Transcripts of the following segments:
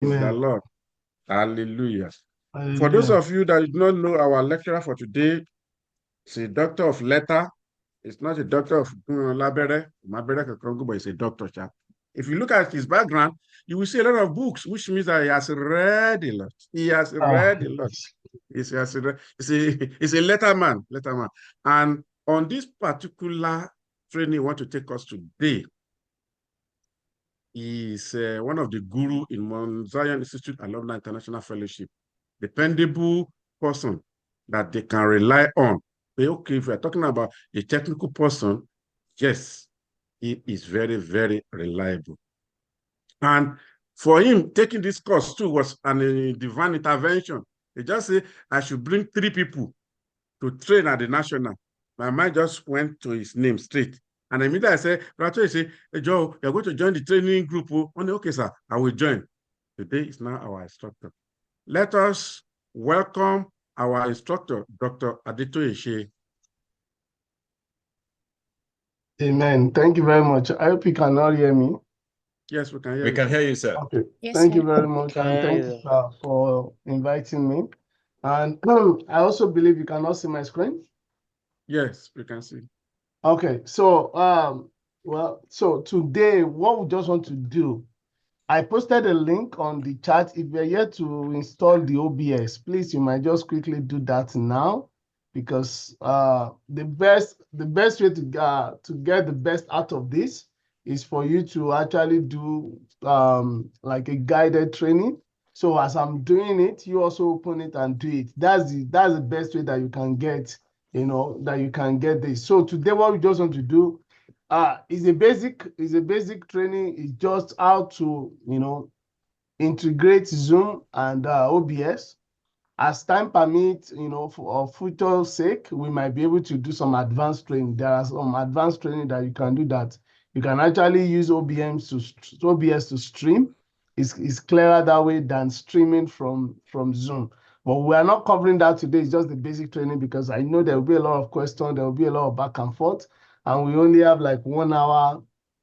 Praise the Amen. Lord. Hallelujah. For those Hallelujah. of you that do not know, our lecturer for today is a doctor of letter. It's not a doctor of labere, but it's a doctor. If you look at his background, you will see a lot of books, which means that he has read a lot. He has Ah, read a lot. He's a letterman. And on this particular training we want to take us today, he is one of the guru in Mount Zion Institute Alumni International Fellowship. Dependable person that they can rely on. Okay, if we're talking about a technical person, yes, he is very, very reliable. And for him, taking this course too was a divine intervention. He just said, I should bring 3 people to train at the national. My mind just went to his name straight. And immediately I said, Rato, he said, hey, Joe, you're going to join the training group. Oh, okay, sir, I will join. Today is now our instructor. Let us welcome our instructor, Dr. Adito Eshe. amen. Thank you very much. I hope you can all hear me. Yes, we can hear We you. can hear you, sir. Okay. Yes, Thank sir. you very much. And thank you, sir, for inviting me. And I also believe you can all see my screen. Yes, we can see. Okay. So, so today, what we just want to do, I posted a link on the chat. If you're yet to install the OBS, please, you might just quickly do that now, because the best way to get the best out of this is for you to actually do like a guided training. So as I'm doing it, you also open it and do it. That's the best way that you can get, this. So today, what we just want to do is a basic training. It's just how to integrate Zoom and OBS. As time permits, for future sake, we might be able to do some advanced training. There are some advanced training that you can do that. You can actually use OBS to stream. It's clearer that way than streaming from Zoom. But we are not covering that today. It's just the basic training, because I know there will be a lot of questions. There will be a lot of back and forth. And we only have like 1 hour,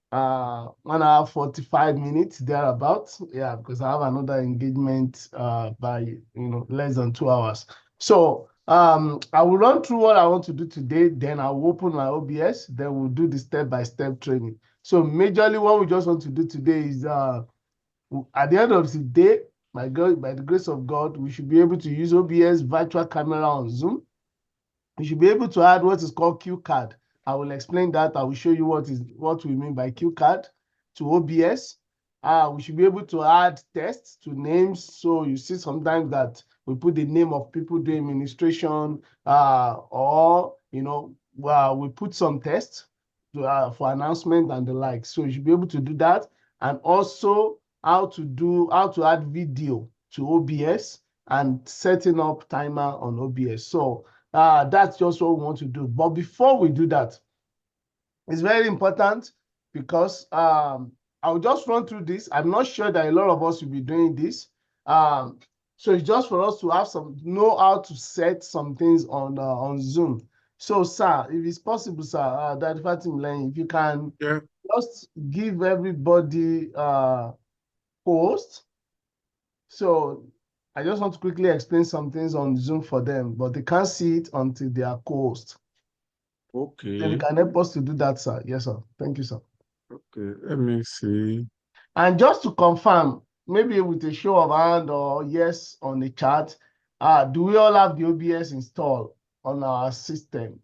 1 hour 45 minutes thereabouts. Yeah, because I have another engagement by less than 2 hours. So I will run through what I want to do today, then I'll open my OBS, then we'll do the step-by-step training. So majorly what we just want to do today is at the end of the day, by the grace of God, we should be able to use OBS virtual camera on Zoom. We should be able to add what is called Q card. I will explain that. I will show you what we mean by Q card to OBS. We should be able to add tests to names. So you see sometimes that we put the name of people doing administration, or we put some tests for announcement and the like. So you should be able to do that, and also how to add video to OBS and setting up timer on OBS. So that's just what we want to do. But before we do that, it's very important, because I'll just run through this. I'm not sure that a lot of us will be doing this. So it's just for us to know how to set some things on Zoom. So, sir, if it's possible, sir, that Fatim Lane, if you can just give everybody host. So I just want to quickly explain some things on Zoom for them, but they can't see it until they are co-host. Okay. So you can help us to do that, sir. Yes, sir. Thank you, sir. Okay, let me see. And just to confirm, maybe with a show of hand or yes on the chat, do we all have the OBS installed on our system?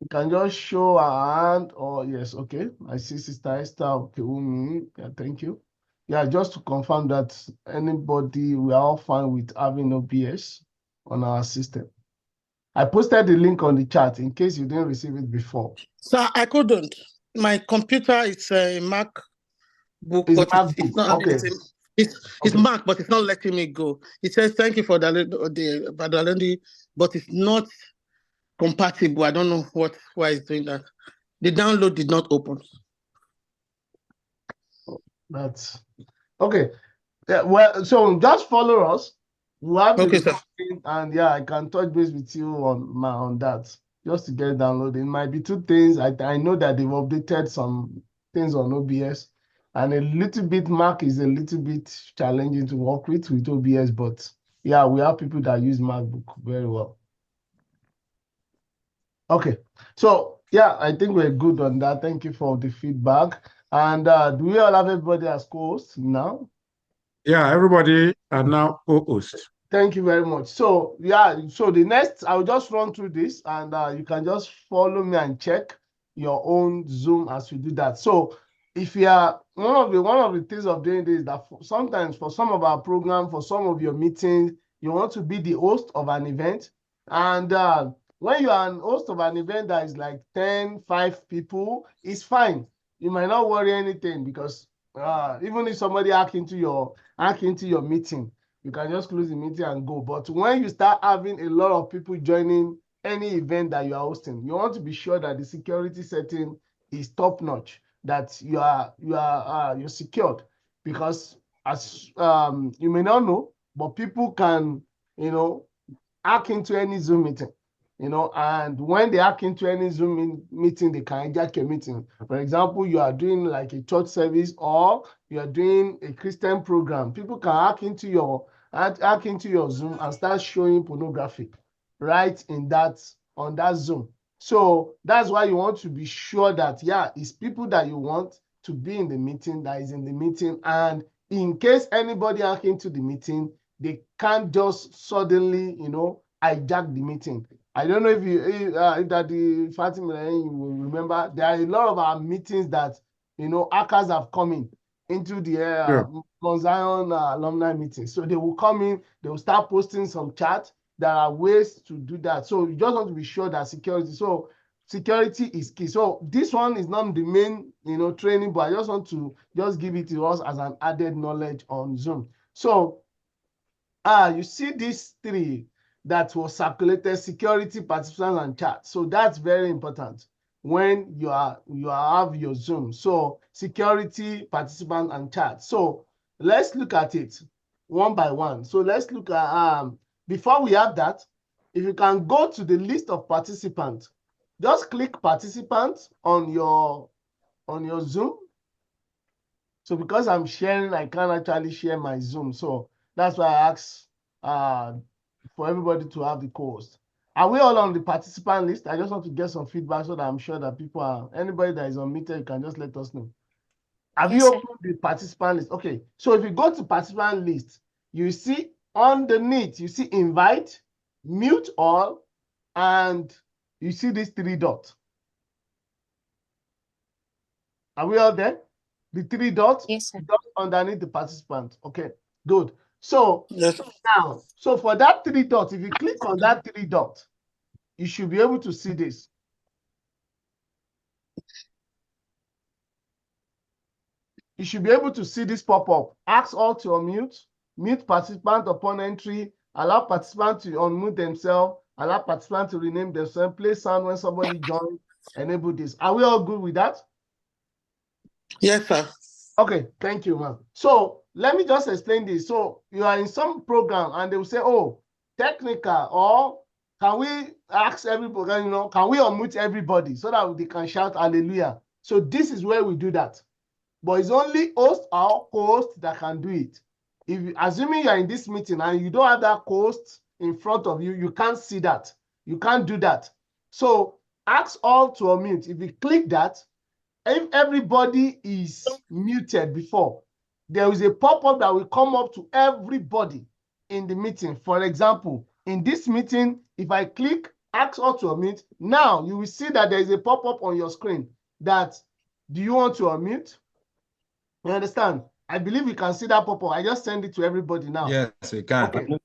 You can just show a hand, or yes, okay. I see Sister Esther. Okay, yeah, thank you. Yeah, just to confirm that anybody, we are all fine with having OBS on our system. I posted the link on the chat in case you didn't receive it before. Sir, I couldn't. My computer is a MacBook, but it's not. Okay. It's Mac, but it's not letting me go. It says thank you for the but it's not compatible. I don't know why it's doing that. The download did not open. That's okay. Yeah, well, so just follow us. We'll have okay, sir. And yeah, I can touch base with you on that, just to get it downloaded. It might be 2 things. I know that they've updated some things on OBS. And a little bit Mac is a little bit challenging to work with OBS, but yeah, we have people that use MacBook very well. Okay, so yeah, I think we're good on that. Thank you for the feedback. And do we all have everybody as co-host now? Yeah, everybody are now co-host. Thank you very much. So yeah, so the next, I'll just run through this and you can just follow me and check your own Zoom as we do that. So if you are, one of the things of doing this is that sometimes for some of our program, for some of your meetings, you want to be the host of an event. And when you are an host of an event that is like 10, 5 people, it's fine. You might not worry anything because even if somebody hack into your meeting, you can just close the meeting and go. But when you start having a lot of people joining any event that you are hosting, you want to be sure that the security setting is top notch, that you're secured, because as you may not know, but people can hack into any Zoom meeting. And when they hack into any Zoom meeting, they can hijack your meeting. For example, you are doing like a church service or you are doing a Christian program. People can hack into your Zoom and start showing pornography right on that Zoom. So that's why you want to be sure that, yeah, it's people that you want to be in the meeting, that is in the meeting. And in case anybody hack into the meeting, they can't just suddenly, hijack the meeting. I don't know if that the Fatima you will remember, there are a lot of our meetings that hackers have come into the Mount Zion alumni meeting. So they will come in, they will start posting some chat. There are ways to do that. So you just want to be sure that security. So security is key. So this one is not the main training, but I just want to just give it to us as an added knowledge on Zoom. So you see these 3 that was circulated: security, participants, and chat. So that's very important when you have your Zoom. So security, participants, and chat. So let's look at it one by one. So let's look at before we have that, if you can go to the list of participants, just click participants on your Zoom. So because I'm sharing, I can't actually share my Zoom. So that's why I asked for everybody to have the co-host. Are we all on the participant list? I just want to get some feedback so that I'm sure that people are, anybody that is unmuted, you can just let us know. Have you opened the participant list? Okay, so if you go to participant list, you see underneath, you see invite, mute all, and you see these 3 dots. Are we all there? The 3 dots? Yes, sir. Dots underneath the participant. Okay, good. So Yes. now, so for that 3 dots, if you click on that 3 dots, you should be able to see this. You should be able to see this pop up. Ask all to unmute, mute participant upon entry, allow participants to unmute themselves, allow participants to rename themselves, play sound when somebody joins, enable this. Are we all good with that? Yes, sir. Okay, thank you, ma'am. So let me just explain this. So you are in some program and they will say, oh, technical, or can we ask everybody, can we unmute everybody so that they can shout hallelujah? So this is where we do that. But it's only host or co-host that can do it. If assuming you're in this meeting and you don't have that co-host in front of you, you can't see that. You can't do that. So ask all to unmute. If you click that, if everybody is muted before, there is a pop-up that will come up to everybody in the meeting. For example, in this meeting, if I click ask all to unmute, now you will see that there is a pop-up on your screen that, do you want to unmute? You understand? I believe you can see that pop-up. I just send it to everybody now. Yes, we can. Okay.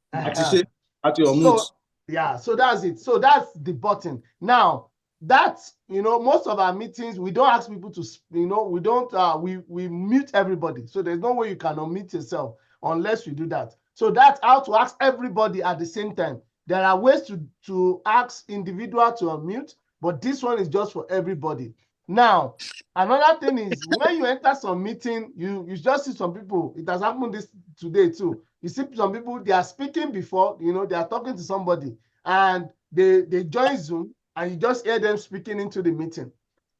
So, yeah, so that's it. So that's the button. Now, that's, most of our meetings, we don't ask people to, we don't, we mute everybody. So there's no way you can unmute yourself unless we do that. So that's how to ask everybody at the same time. There are ways to ask individual to unmute, but this one is just for everybody. Now, another thing is when you enter some meeting, you just see some people, it has happened this today too. You see some people, they are speaking before, they are talking to somebody and they join Zoom and you just hear them speaking into the meeting.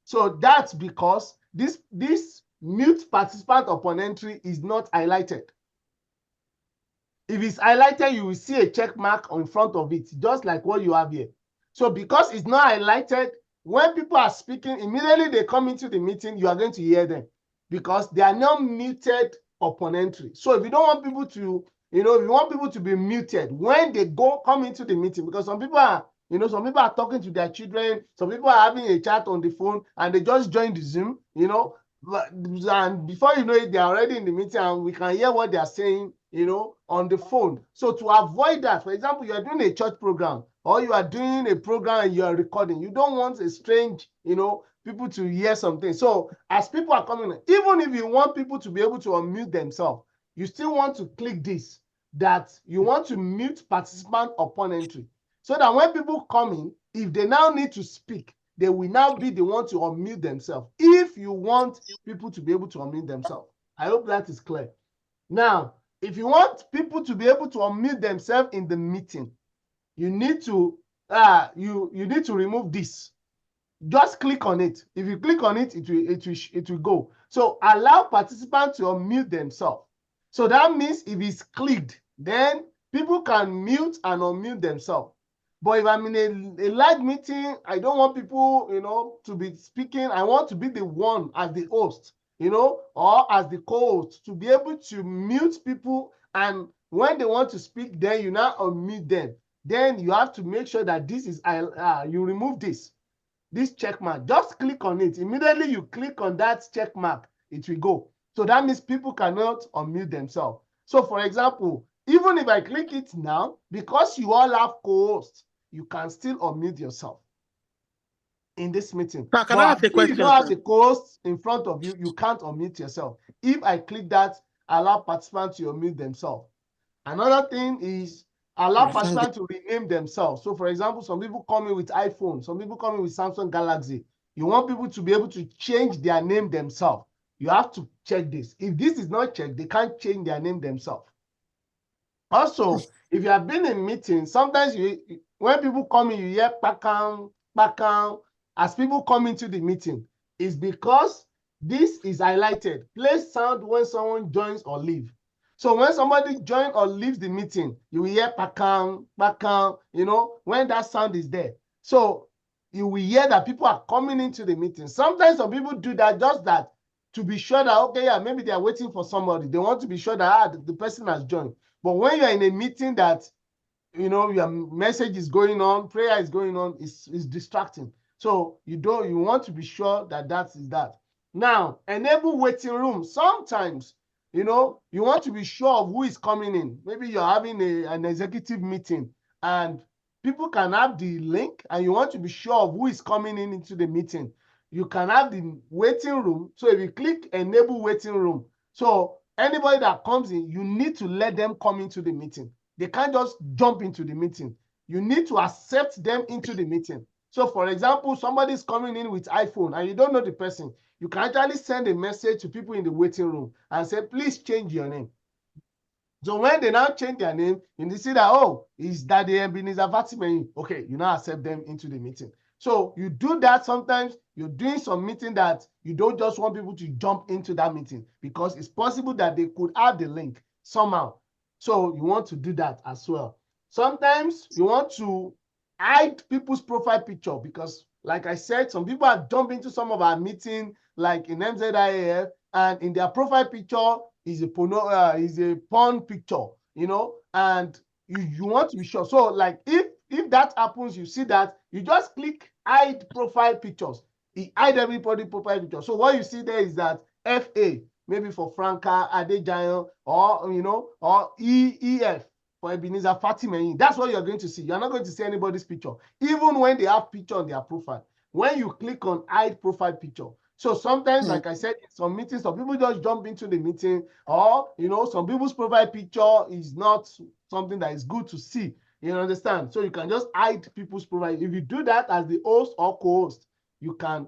So that's because this mute participant upon entry is not highlighted. If it's highlighted, you will see a check mark in front of it, just like what you have here. So because it's not highlighted, when people are speaking, immediately they come into the meeting, you are going to hear them because they are not muted upon entry. So if you don't want people to, if you want people to be muted when they come into the meeting, because some people are, some people are talking to their children, some people are having a chat on the phone and they just join the Zoom, and before you know it, they're already in the meeting and we can hear what they're saying, on the phone. So to avoid that, for example, you're doing a church program or you are doing a program and you are recording, you don't want a strange, people to hear something. So as people are coming in, even if you want people to be able to unmute themselves, you still want to click this, that you want to mute participant upon entry. So that when people come in, if they now need to speak, they will now be the one to unmute themselves. If you want people to be able to unmute themselves. I hope that is clear. Now, if you want people to be able to unmute themselves in the meeting, you need to you need to remove this. Just click on it. If you click on it, it will go. So allow participants to unmute themselves. So that means if it's clicked, then people can mute and unmute themselves. But if I'm in a live meeting, I don't want people, to be speaking. I want to be the one as the host, or as the co-host to be able to mute people. And when they want to speak, then you now unmute them. Then you have to make sure that this is, you remove this check mark. Just click on it. Immediately you click on that check mark, it will go. So that means people cannot unmute themselves. So for example, even if I click it now, because you all have co-hosts, you can still unmute yourself in this meeting. Now, can I ask a question? If you don't have the co-hosts in front of you, you can't unmute yourself. If I click that, allow participants to unmute themselves. Another thing is allow participants to rename themselves. So for example, some people come in with iPhone, some people come in with Samsung Galaxy. You want people to be able to change their name themselves. You have to check this. If this is not checked, they can't change their name themselves. Also, if you have been in meetings, sometimes when people come in, you hear pakam, pakam. As people come into the meeting, it's because this is highlighted. Play sound when someone joins or leaves. So when somebody joins or leaves the meeting, you will hear pakam, pakam, when that sound is there. So you will hear that people are coming into the meeting. Sometimes some people do that just that to be sure that, okay, yeah, maybe they are waiting for somebody. They want to be sure that the person has joined. But when you're in a meeting that, your message is going on, prayer is going on, it's distracting. So you want to be sure that that is that. Now, enable waiting room. Sometimes, you want to be sure of who is coming in. Maybe you're having an executive meeting and people can have the link and you want to be sure of who is coming in into the meeting. You can have the waiting room. So if you click enable waiting room, so anybody that comes in, you need to let them come into the meeting. They can't just jump into the meeting. You need to accept them into the meeting. So for example, somebody's coming in with iPhone and you don't know the person. You can actually send a message to people in the waiting room and say, please change your name. So when they now change their name, you see that, oh, is that the Ebenezer Fatima? Okay, you now accept them into the meeting. So you do that sometimes. You're doing some meeting that you don't just want people to jump into that meeting because it's possible that they could have the link somehow. So you want to do that as well. Sometimes you want to hide people's profile picture because, like I said, some people are jumping into some of our meeting, like in MZIAF, and in their profile picture is a porn picture, and you want to be sure. So like if that happens, you see that, you just click hide profile pictures. It hide everybody profile picture. So what you see there is that FA, maybe for Franca Adejayan, or or EF for Ebenezer Fatima. That's what you're going to see. You're not going to see anybody's picture, even when they have picture on their profile. When you click on hide profile picture. So sometimes, like I said, in some meetings, some people just jump into the meeting, or some people's profile picture is not something that is good to see. You understand? So you can just hide people's profile. If you do that as the host or co-host, you can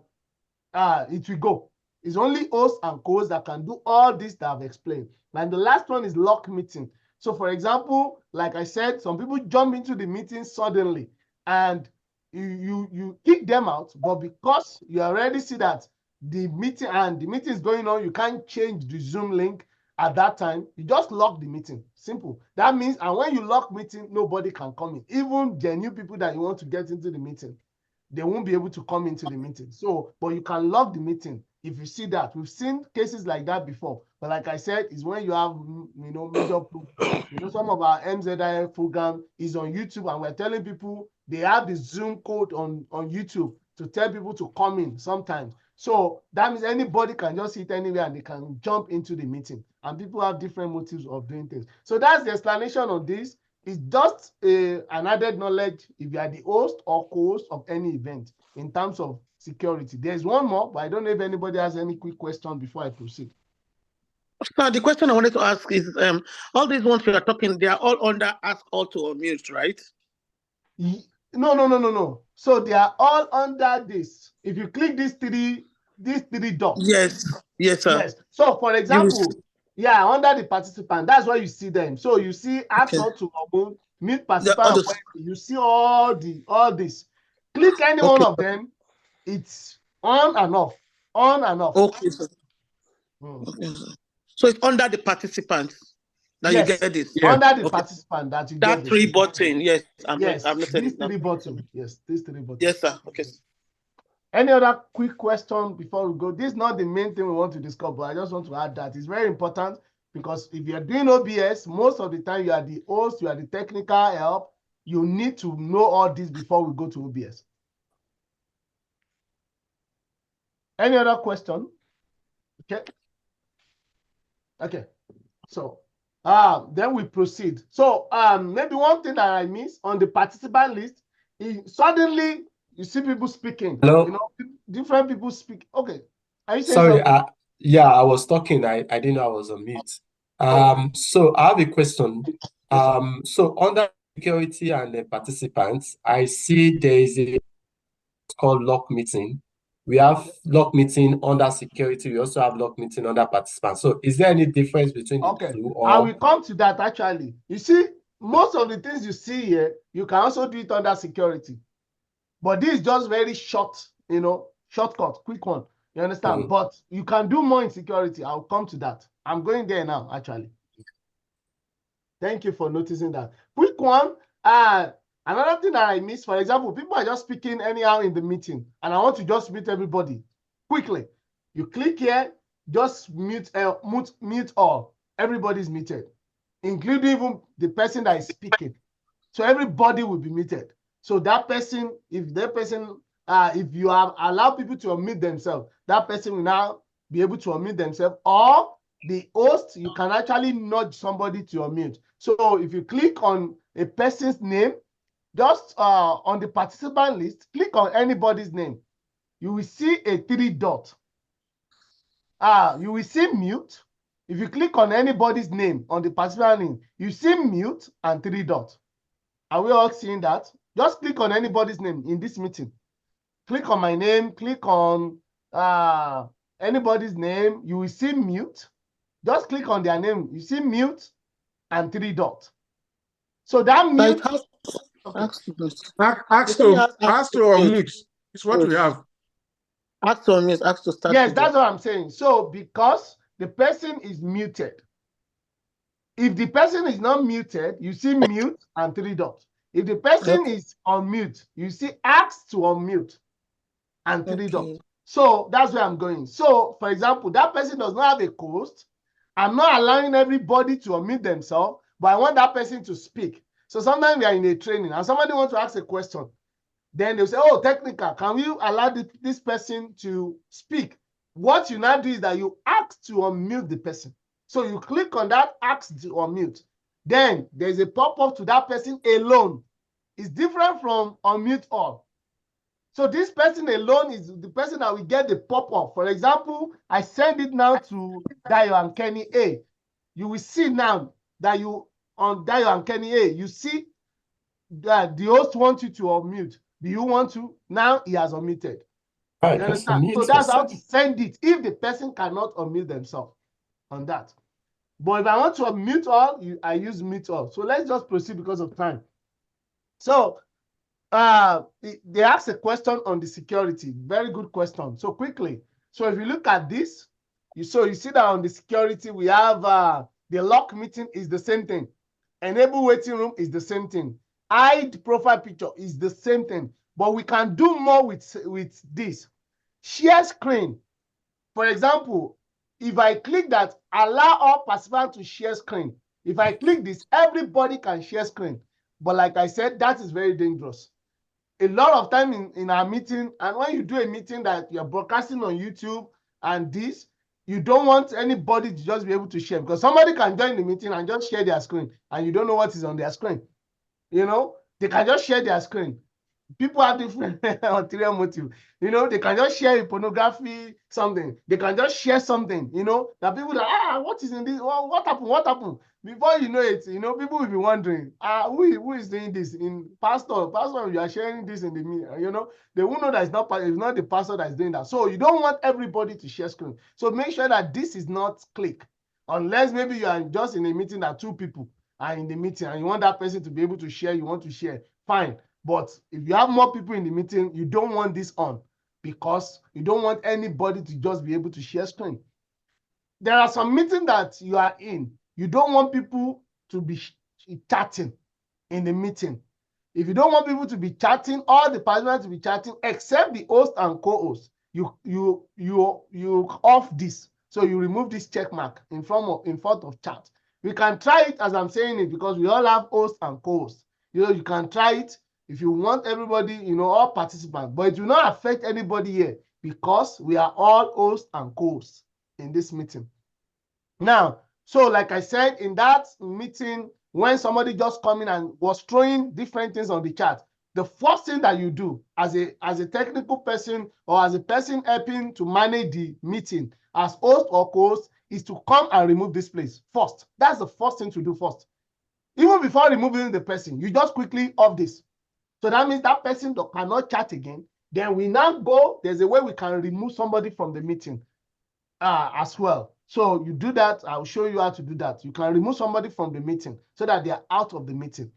it will go. It's only hosts and co-hosts that can do all this that I've explained. And the last one is lock meeting. So for example, like I said, some people jump into the meeting suddenly and you kick them out, but because you already see that the meeting and the meeting is going on, you can't change the Zoom link at that time. You just lock the meeting. Simple. That means, and when you lock meeting, nobody can come in. Even the new people that you want to get into the meeting, they won't be able to come into the meeting. So, but you can lock the meeting. If you see that, we've seen cases like that before. But like I said, it's when you have, major, some of our MZIF program is on YouTube, and we're telling people they have the Zoom code on YouTube to tell people to come in sometimes. So that means anybody can just sit anywhere and they can jump into the meeting. And people have different motives of doing things. So that's the explanation on this. It's just an added knowledge if you are the host or co-host of any event in terms of security. There's one more, but I don't know if anybody has any quick question before I proceed. Now, the question I wanted to ask is, all these ones you are talking, they are all under ask all to unmute, right? No. So they are all under this. If you click these three dots. Yes, sir. Yes. So for example, under the participant, that's where you see them. So you see ask all to unmute, meet participant. You see all this. Click any one of them. It's on and off. On and off. Okay, sir. Okay, sir. So it's under the participants that you get this. Yeah. Under the participant that you get that three button. Yes, these three buttons. Yes, these three buttons. Yes, sir. Okay. Any other quick question before we go? This is not the main thing we want to discuss, but I just want to add that it's very important, because if you're doing OBS, most of the time you are the host, you are the technical help. You need to know all this before we go to OBS. Any other question? Okay. So then we proceed. So maybe one thing that I missed on the participant list is suddenly you see people speaking. Hello? Different people speak. Okay. Are you saying Sorry, something? yeah, I was talking. I didn't know I was on mute. So I have a question. So under security and the participants, I see there is a called lock meeting. We have lock meeting under security. We also have lock meeting under participants. So is there any difference between the two? I will come to that actually. You see, most of the things you see here, you can also do it under security. But this is just very short, shortcut, quick one. You understand? But you can do more in security. I'll come to that. I'm going there now, actually. Thank you for noticing that. Quick one. Another thing that I missed, for example, people are just speaking anyhow in the meeting, and I want to just mute everybody quickly. You click here, just mute all. Everybody's muted, including even the person that is speaking. So everybody will be muted. So that person, if you have allowed people to unmute themselves, that person will now be able to unmute themselves. Or the host, you can actually nudge somebody to unmute. So if you click on a person's name, just on the participant list, click on anybody's name. You will see a 3 dot. You will see mute. If you click on anybody's name on the participant name, you see mute and 3 dots. Are we all seeing that? Just click on anybody's name in this meeting. Click on my name, click on anybody's name, you will see mute. Just click on their name, you see mute and 3 dots. So that mute... Ask to unmute. It's what we have. Ask to unmute, ask to start. Yes, that's what I'm saying. So because the person is muted, if the person is not muted, you see mute and 3 dots. If the person is on mute, you see ask to unmute and 3 dots. So that's where I'm going. So, for example, that person does not have a host. I'm not allowing everybody to unmute themselves, but I want that person to speak. So sometimes we are in a training and somebody wants to ask a question. Then they'll say, oh, technical, can you allow this person to speak? What you now do is that you ask to unmute the person. So you click on that ask to unmute. Then there's a pop-up to that person alone. It's different from unmute all. So this person alone is the person that will get the pop-up. For example, I send it now to Dayo and Kenny A. You will see now that on Dayo and Kenny A, you see that the host wants you to unmute. Do you want to? Now he has unmuted. Right, you understand? So that's how to send it if the person cannot unmute themselves on that. But if I want to unmute all, I use mute all. So let's just proceed because of time. So they asked a question on the security. Very good question. So quickly. So if you look at this, you see that on the security, we have the lock meeting is the same thing. Enable waiting room is the same thing. Hide profile picture is the same thing. But we can do more with this. Share screen. For example, if I click that, allow all participants to share screen. If I click this, everybody can share screen. But like I said, that is very dangerous. A lot of time in our meeting, and when you do a meeting that you're broadcasting on YouTube and this, you don't want anybody to just be able to share, because somebody can join the meeting and just share their screen and you don't know what is on their screen. You know, they can just share their screen. People have different ulterior motive. You know, they can just share a pornography, something. They can just share something, you know, that people that, what is in this? What happened? What happened? Before you know it, you know, people will be wondering, who is doing this? In pastor, you are sharing this in the media, you know, they will know that it's not the pastor that is doing that. So you don't want everybody to share screen. So make sure that this is not click, unless maybe you are just in a meeting that 2 people are in the meeting and you want that person to be able to share, you want to share, fine. But if you have more people in the meeting, you don't want this on, because you don't want anybody to just be able to share screen. There are some meetings that you are in. You don't want people to be chatting in the meeting. If you don't want people to be chatting, all the participants to be chatting except the host and co-host, you off this. So you remove this check mark in front of chat. We can try it as I'm saying it, because we all have host and co-host. You know, you can try it if you want everybody, you know, all participants, but it will not affect anybody here, because we are all hosts and co-hosts in this meeting. Now, so like I said, in that meeting, when somebody just come in and was throwing different things on the chat, the first thing that you do as a technical person or as a person helping to manage the meeting as host or co-host is to come and remove this place first. That's the first thing to do first. Even before removing the person, you just quickly off this. So that means that person cannot chat again. Then we now go, there's a way we can remove somebody from the meeting as well. So you do that, I'll show you how to do that. You can remove somebody from the meeting so that they're out of the meeting.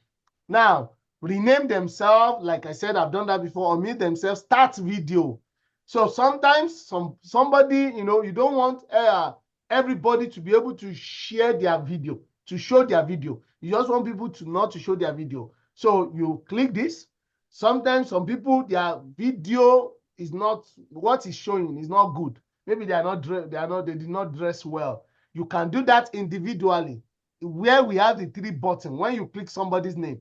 Now, rename themselves, like I said, I've done that before, unmute themselves, start video. So sometimes somebody, you know, you don't want everybody to be able to share their video, to show their video. You just want people to not to show their video. So you click this. Sometimes some people, their video is not, what is showing is not good. Maybe they did not dress well. You can do that individually. Where we have the 3 buttons, when you click somebody's name,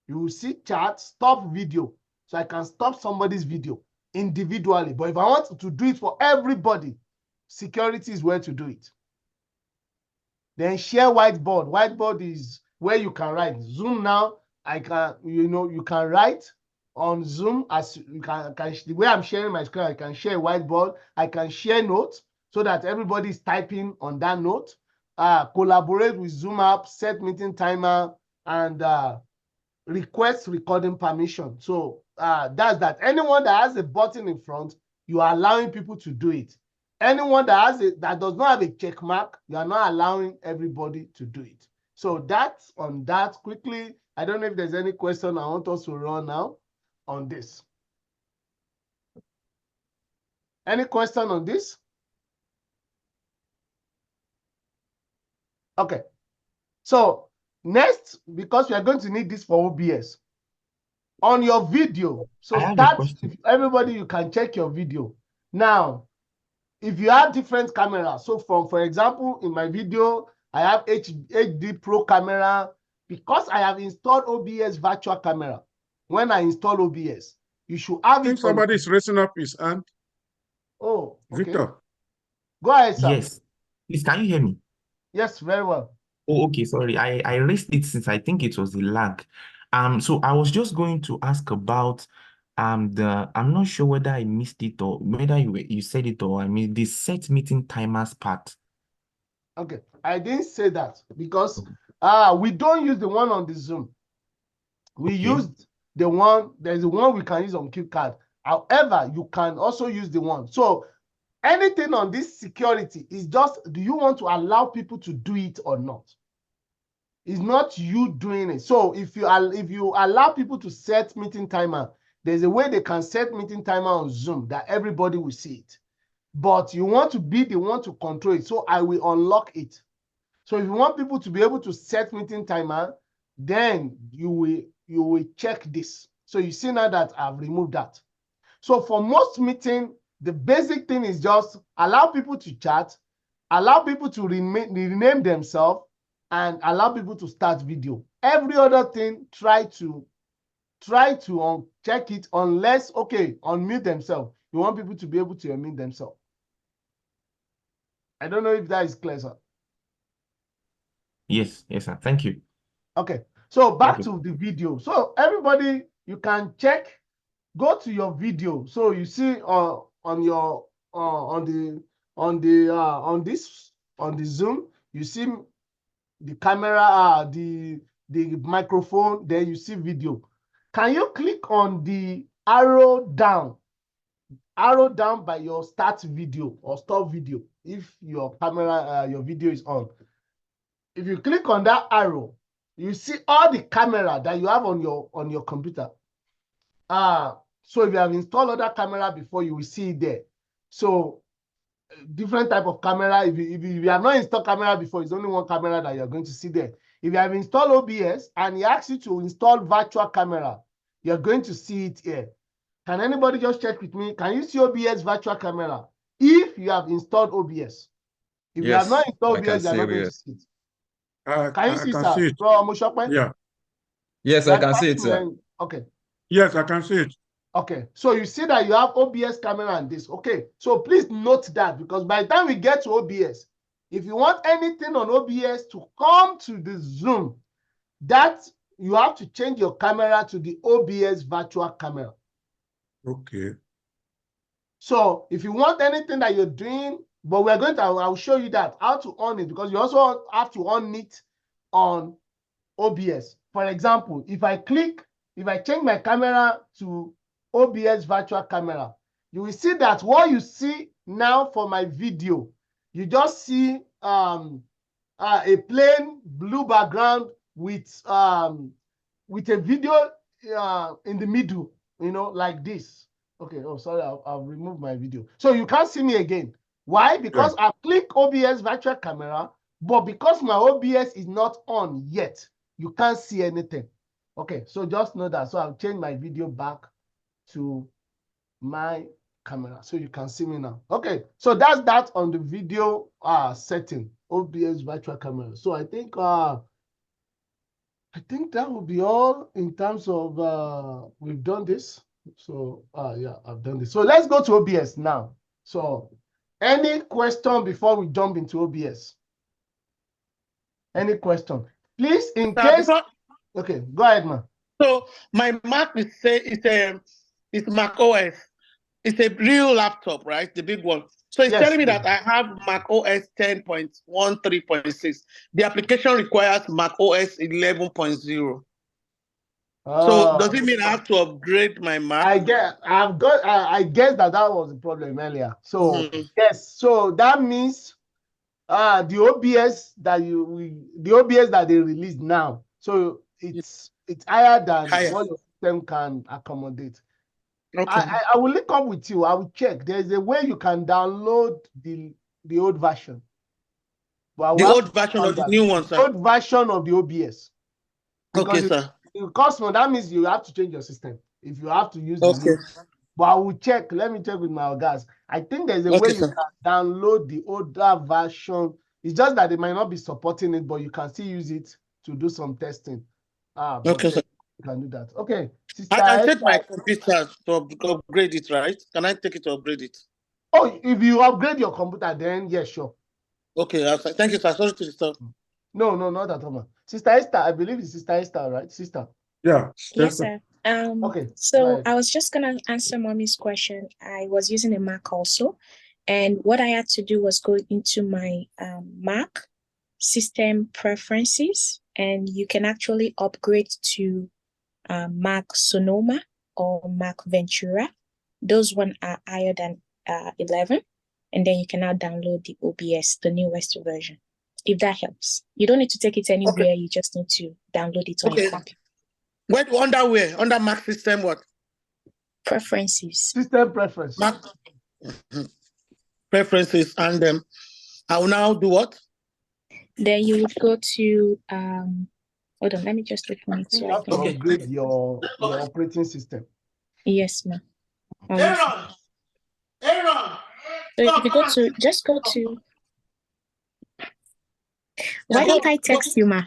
you will see chat, stop video. So I can stop somebody's video individually. But if I want to do it for everybody, security is where to do it. Then share whiteboard. Whiteboard is where you can write. Zoom now, I can, you know, you can write on Zoom as you can the way I'm sharing my screen. I can share a whiteboard. I can share notes so that everybody is typing on that note. Collaborate with Zoom app, set meeting timer, and request recording permission. So that's that. Anyone that has a button in front, you are allowing people to do it. Anyone that does not have a check mark, you are not allowing everybody to do it. So that's on that quickly. I don't know if there's any question I want us to run now on this. Any question on this? Okay. So next, because we are going to need this for OBS, on your video. So start, everybody, you can check your video. Now, if you have different cameras, so for example, in my video, I have HD Pro camera. Because I have installed OBS virtual camera, when I install OBS, you should have I think somebody is raising up his hand. Oh, okay. Victor. Go ahead, sir. Yes. Please, can you hear me? Yes, very well. Oh, okay, sorry. I raised it since I think it was the lag. So I was just going to ask about I'm not sure whether I missed it or whether you said it or I mean the set meeting timers part. Okay, I didn't say that because we don't use the one on the Zoom. We used the one, there's the one we can use on QCard. However, you can also use the one. So anything on this security is just, do you want to allow people to do it or not? It's not you doing it. So if you allow people to set meeting timer, there's a way they can set meeting timer on Zoom that everybody will see it. but you want to be the one to control it. So I will unlock it. So if you want people to be able to set meeting timer, then you will check this. So you see now that I've removed that. So for most meeting, the basic thing is just allow people to chat, allow people to rename themselves, and allow people to start video. Every other thing, try to check it unless, okay, unmute themselves. You want people to be able to unmute themselves. I don't know if that is clear, sir. Yes, sir. Thank you. Okay, so back to the video. So everybody, you can check, go to your video. So you see on your on the Zoom, you see the camera, the microphone, then you see video. Can you click on the arrow down by your start video or stop video if your camera, your video is on? If you click on that arrow, you see all the camera that you have on your computer. So if you have installed other camera before, you will see it there. So different type of camera. If you have not installed camera before, it's only one camera that you're going to see there. If you have installed OBS and he asks you to install virtual camera, you're going to see it here. Can anybody just check with me? Can you see OBS virtual camera if you have installed OBS? If you have not installed OBS, you're not going to see it. Can you see, sir? Yeah. Yes, I can see it, sir. Okay. Yes, I can see it. Okay, so you see that you have OBS camera and this. Okay, so please note that, because by the time we get to OBS, if you want anything on OBS to come to the Zoom, that you have to change your camera to the OBS virtual camera. Okay. So if you want anything that you're doing, but we're going to, I'll show you that, how to on it, because you also have to on it on OBS. For example, if I change my camera to OBS virtual camera, you will see that what you see now for my video, you just see a plain blue background with a video in the middle, you know, like this. Okay, oh, sorry, I'll remove my video. So you can't see me again. Why? Because I click OBS virtual camera, but because my OBS is not on yet, you can't see anything. Okay, so just know that. So I'll change my video back to my camera so you can see me now. Okay, so that's that on the video setting, OBS virtual camera. So I think that will be all in terms of we've done this. So yeah, I've done this. So let's go to OBS now. So any question before we jump into OBS? Any question? Please, in case. Okay, go ahead, man. So my Mac is it's Mac OS. It's a real laptop, right? The big one. So it's telling me that I have Mac OS 10.13.6. The application requires Mac OS 11.0. So does it mean I have to upgrade my Mac? I guess that was the problem earlier. So yes, so that means the OBS that they released now. So it's higher than what your system can accommodate. Okay. I will link up with you. I will check. There's a way you can download the old version. But the old version of the new one, sir. Old version of the OBS. Okay, sir. That means you have to change your system if you have to use the new. But I will check. Let me check with my guys. I think there's a way you can download the older version. It's just that they might not be supporting it, but you can still use it to do some testing. Okay, sir. You can do that. Okay. Sister, I can take my computer to upgrade it, right? Can I take it to upgrade it? Oh, if you upgrade your computer, then yes, sure. Okay, thank you, sir. Sorry to disturb. No, not at all. Sister Esther, I believe it's Sister Esther, right? Sister. Yeah. Yes, sir. Okay. So I was just gonna answer mommy's question. I was using a Mac also, and what I had to do was go into my Mac system preferences, and you can actually upgrade to Mac Sonoma or Mac Ventura. Those one are higher than 11, and then you can now download the OBS, the newest version. If that helps, you don't need to take it anywhere. Okay. You just need to download it on your computer. Wait, under where? Under Mac system what? Preferences. System preference. Mac. preferences, and I will now do what? Then you would go to hold on, let me just open it. You So have to Okay. upgrade your operating system. yes, ma'am. Aaron! Aaron! So if you go to, just go to, why don't I text you, ma?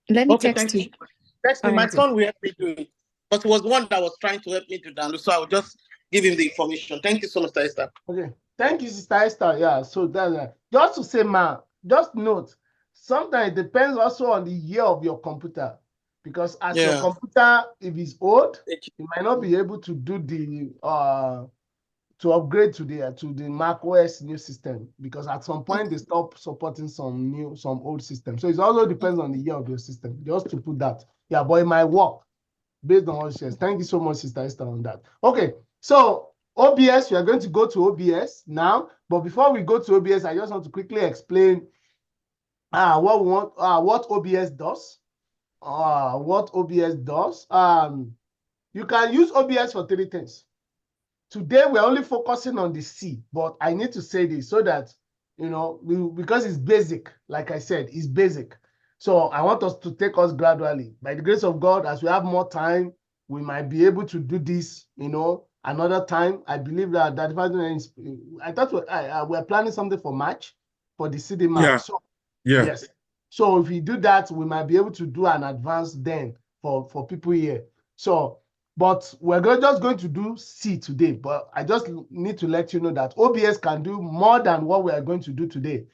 Let me Okay, text thank you. you. Text me. All My right. son will help me do it. But he was the one that was trying to help me to download, so I will just give him the information. Thank you so much, Esther. Okay. Thank you, Sister Esther. Yeah. So that's just to say, ma, just note, sometimes it depends also on the year of your computer. Because as your computer, if it's old, you might not be able to do the to upgrade to the Mac OS new system, because at some point they stop supporting some old systems. So it also depends on the year of your system. Just to put that. Yeah, but it might work based on what she says. Thank you so much, Sister Esther, on that. Okay, so OBS, we are going to go to OBS now. But before we go to OBS, I just want to quickly explain what we want, what OBS does. What OBS does. You can use OBS for 3 things. Today, we're only focusing on the C, but I need to say this so that, you know, because it's basic, like I said, it's basic. So I want us to take us gradually. By the grace of God, as we have more time, we might be able to do this, you know, another time. I believe that I thought we're planning something for March, for the Cdmac. Yeah. So, Yeah. yes. So if we do that, we might be able to do an advance then for people here. So, but we're just going to do C today. But I just need to let you know that OBS can do more than what we are going to do today.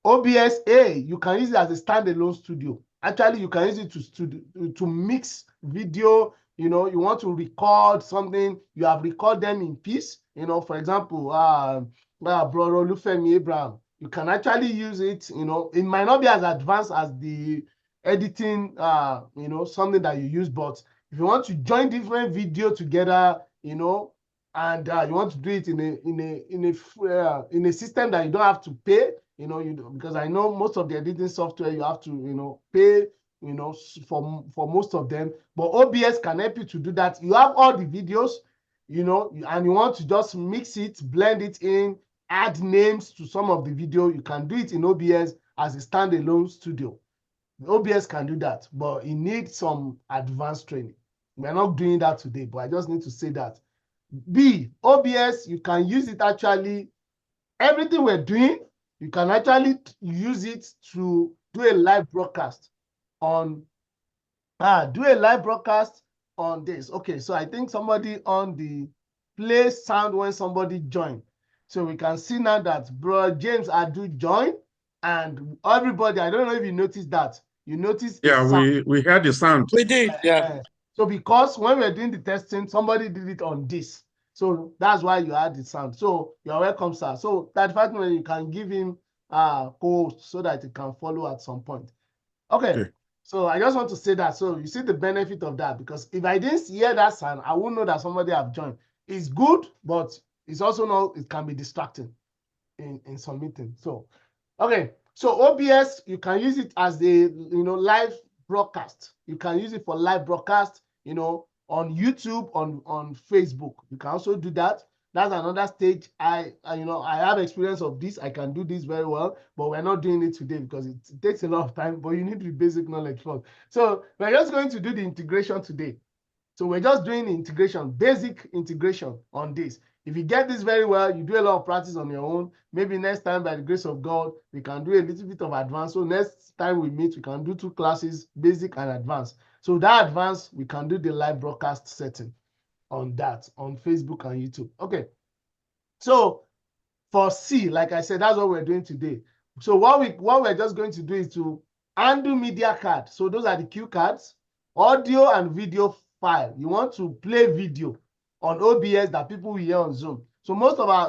OBS, you can use it as a standalone studio. Actually, you can use it to mix video. You know, you want to record something, you have recorded them in piece. You know, for example, Brother Olufemi Abraham, you can actually use it. You know, it might not be as advanced as the editing, you know, something that you use, but if you want to join different video together, you know, and you want to do it in a system that you don't have to pay, you know, because I know most of the editing software you have to, you know, pay, you know, for most of them. But OBS can help you to do that. You have all the videos, you know, and you want to just mix it, blend it in, add names to some of the video. You can do it in OBS as a standalone studio. OBS can do that, but it needs some advanced training. We're not doing that today, but I just need to say that. OBS, you can use it actually, everything we're doing, you can actually use it to do a live broadcast on, this. Okay, so I think somebody on the play sound when somebody joined. So we can see now that Bro James Adu joined, and everybody, I don't know if you noticed that. You noticed Yeah, we heard the sound. We did, yeah. So because when we're doing the testing, somebody did it on this. So that's why you had the sound. So you're welcome, sir. So that fact, you can give him co-host so that he can follow at some point. Okay. So I just want to say that. So you see the benefit of that, because if I didn't hear that sound, I wouldn't know that somebody have joined. It's good, but it's also not, it can be distracting in some meeting. So, okay. So OBS, you can use it as the, you know, live broadcast. You can use it for live broadcast, you know, on YouTube, on Facebook. You can also do that. That's another stage. You know, I have experience of this. I can do this very well, but we're not doing it today because it takes a lot of time, but you need the basic knowledge first. So we're just going to do the integration today. So we're just doing integration, basic integration on this. If you get this very well, you do a lot of practice on your own. Maybe next time, by the grace of God, we can do a little bit of advanced. So next time we meet, we can do 2 classes, basic and advanced. So that advanced, we can do the live broadcast setting on that, on Facebook and YouTube. Okay. So for C, like I said, that's what we're doing today. So what we're just going to do is to undo media card. So those are the cue cards, audio and video file. You want to play video on OBS that people will hear on Zoom. So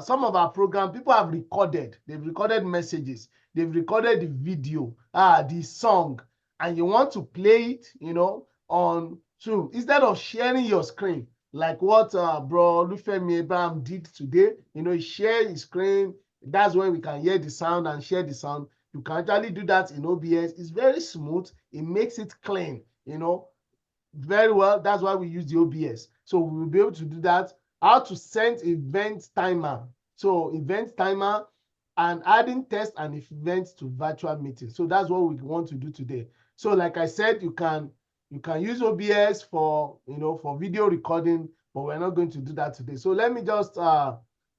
some of our program, people have recorded. They've recorded messages. They've recorded the video, the song, and you want to play it, you know, on Zoom instead of sharing your screen. Like what Bro Olufemi Abraham did today, you know, he shared his screen. That's where we can hear the sound and share the sound. You can actually do that in OBS. It's very smooth. It makes it clean, you know, very well. That's why we use the OBS. So we will be able to do that. How to send event timer. So event timer, and adding tests and events to virtual meetings. So that's what we want to do today. So like I said, you can use OBS for, for video recording, but we're not going to do that today. So let me just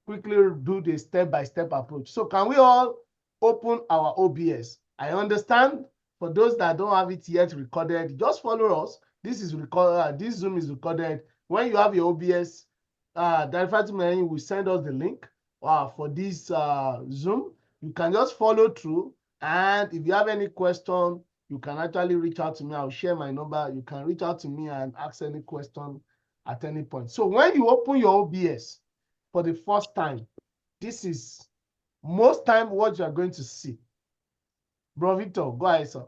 quickly do the step-by-step approach. So can we all open our OBS? I understand for those that don't have it yet recorded, just follow us. This is recorded. This Zoom is recorded. When you have your OBS, Fatima will send us the link for this Zoom. You can just follow through, and if you have any question, you can actually reach out to me. I'll share my number. You can reach out to me and ask any question at any point. So when you open your OBS for the first time, this is most time what you are going to see. Bro Victor, go ahead, sir.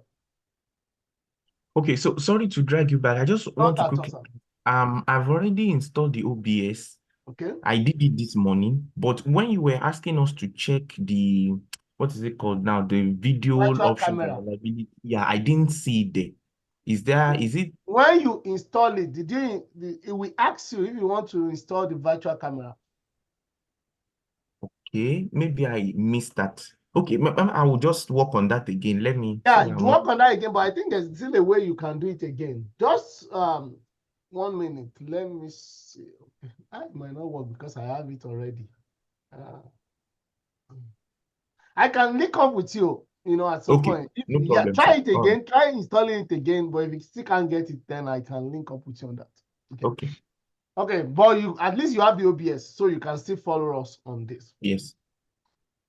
Okay, so sorry to drag you back. I just want to quickly, I've already installed the OBS. Okay. I did it this morning, but when you were asking us to check the, what is it called now? The video Virtual options camera. availability. Yeah, I didn't see it there. Is it? When you install it, it will ask you if you want to install the virtual camera. Okay, maybe I missed that. Okay, I will just work on that again. Let me. Yeah, work on that again, but I think there's still a way you can do it again. Just 1 minute. Let me see. It might not work because I have it already. I can link up with you, at some point. No problem, try sir. it again. Try installing it again. But if you still can't get it, then I can link up with you on that. Okay. Okay, but at least you have the OBS, so you can still follow us on this. Yes.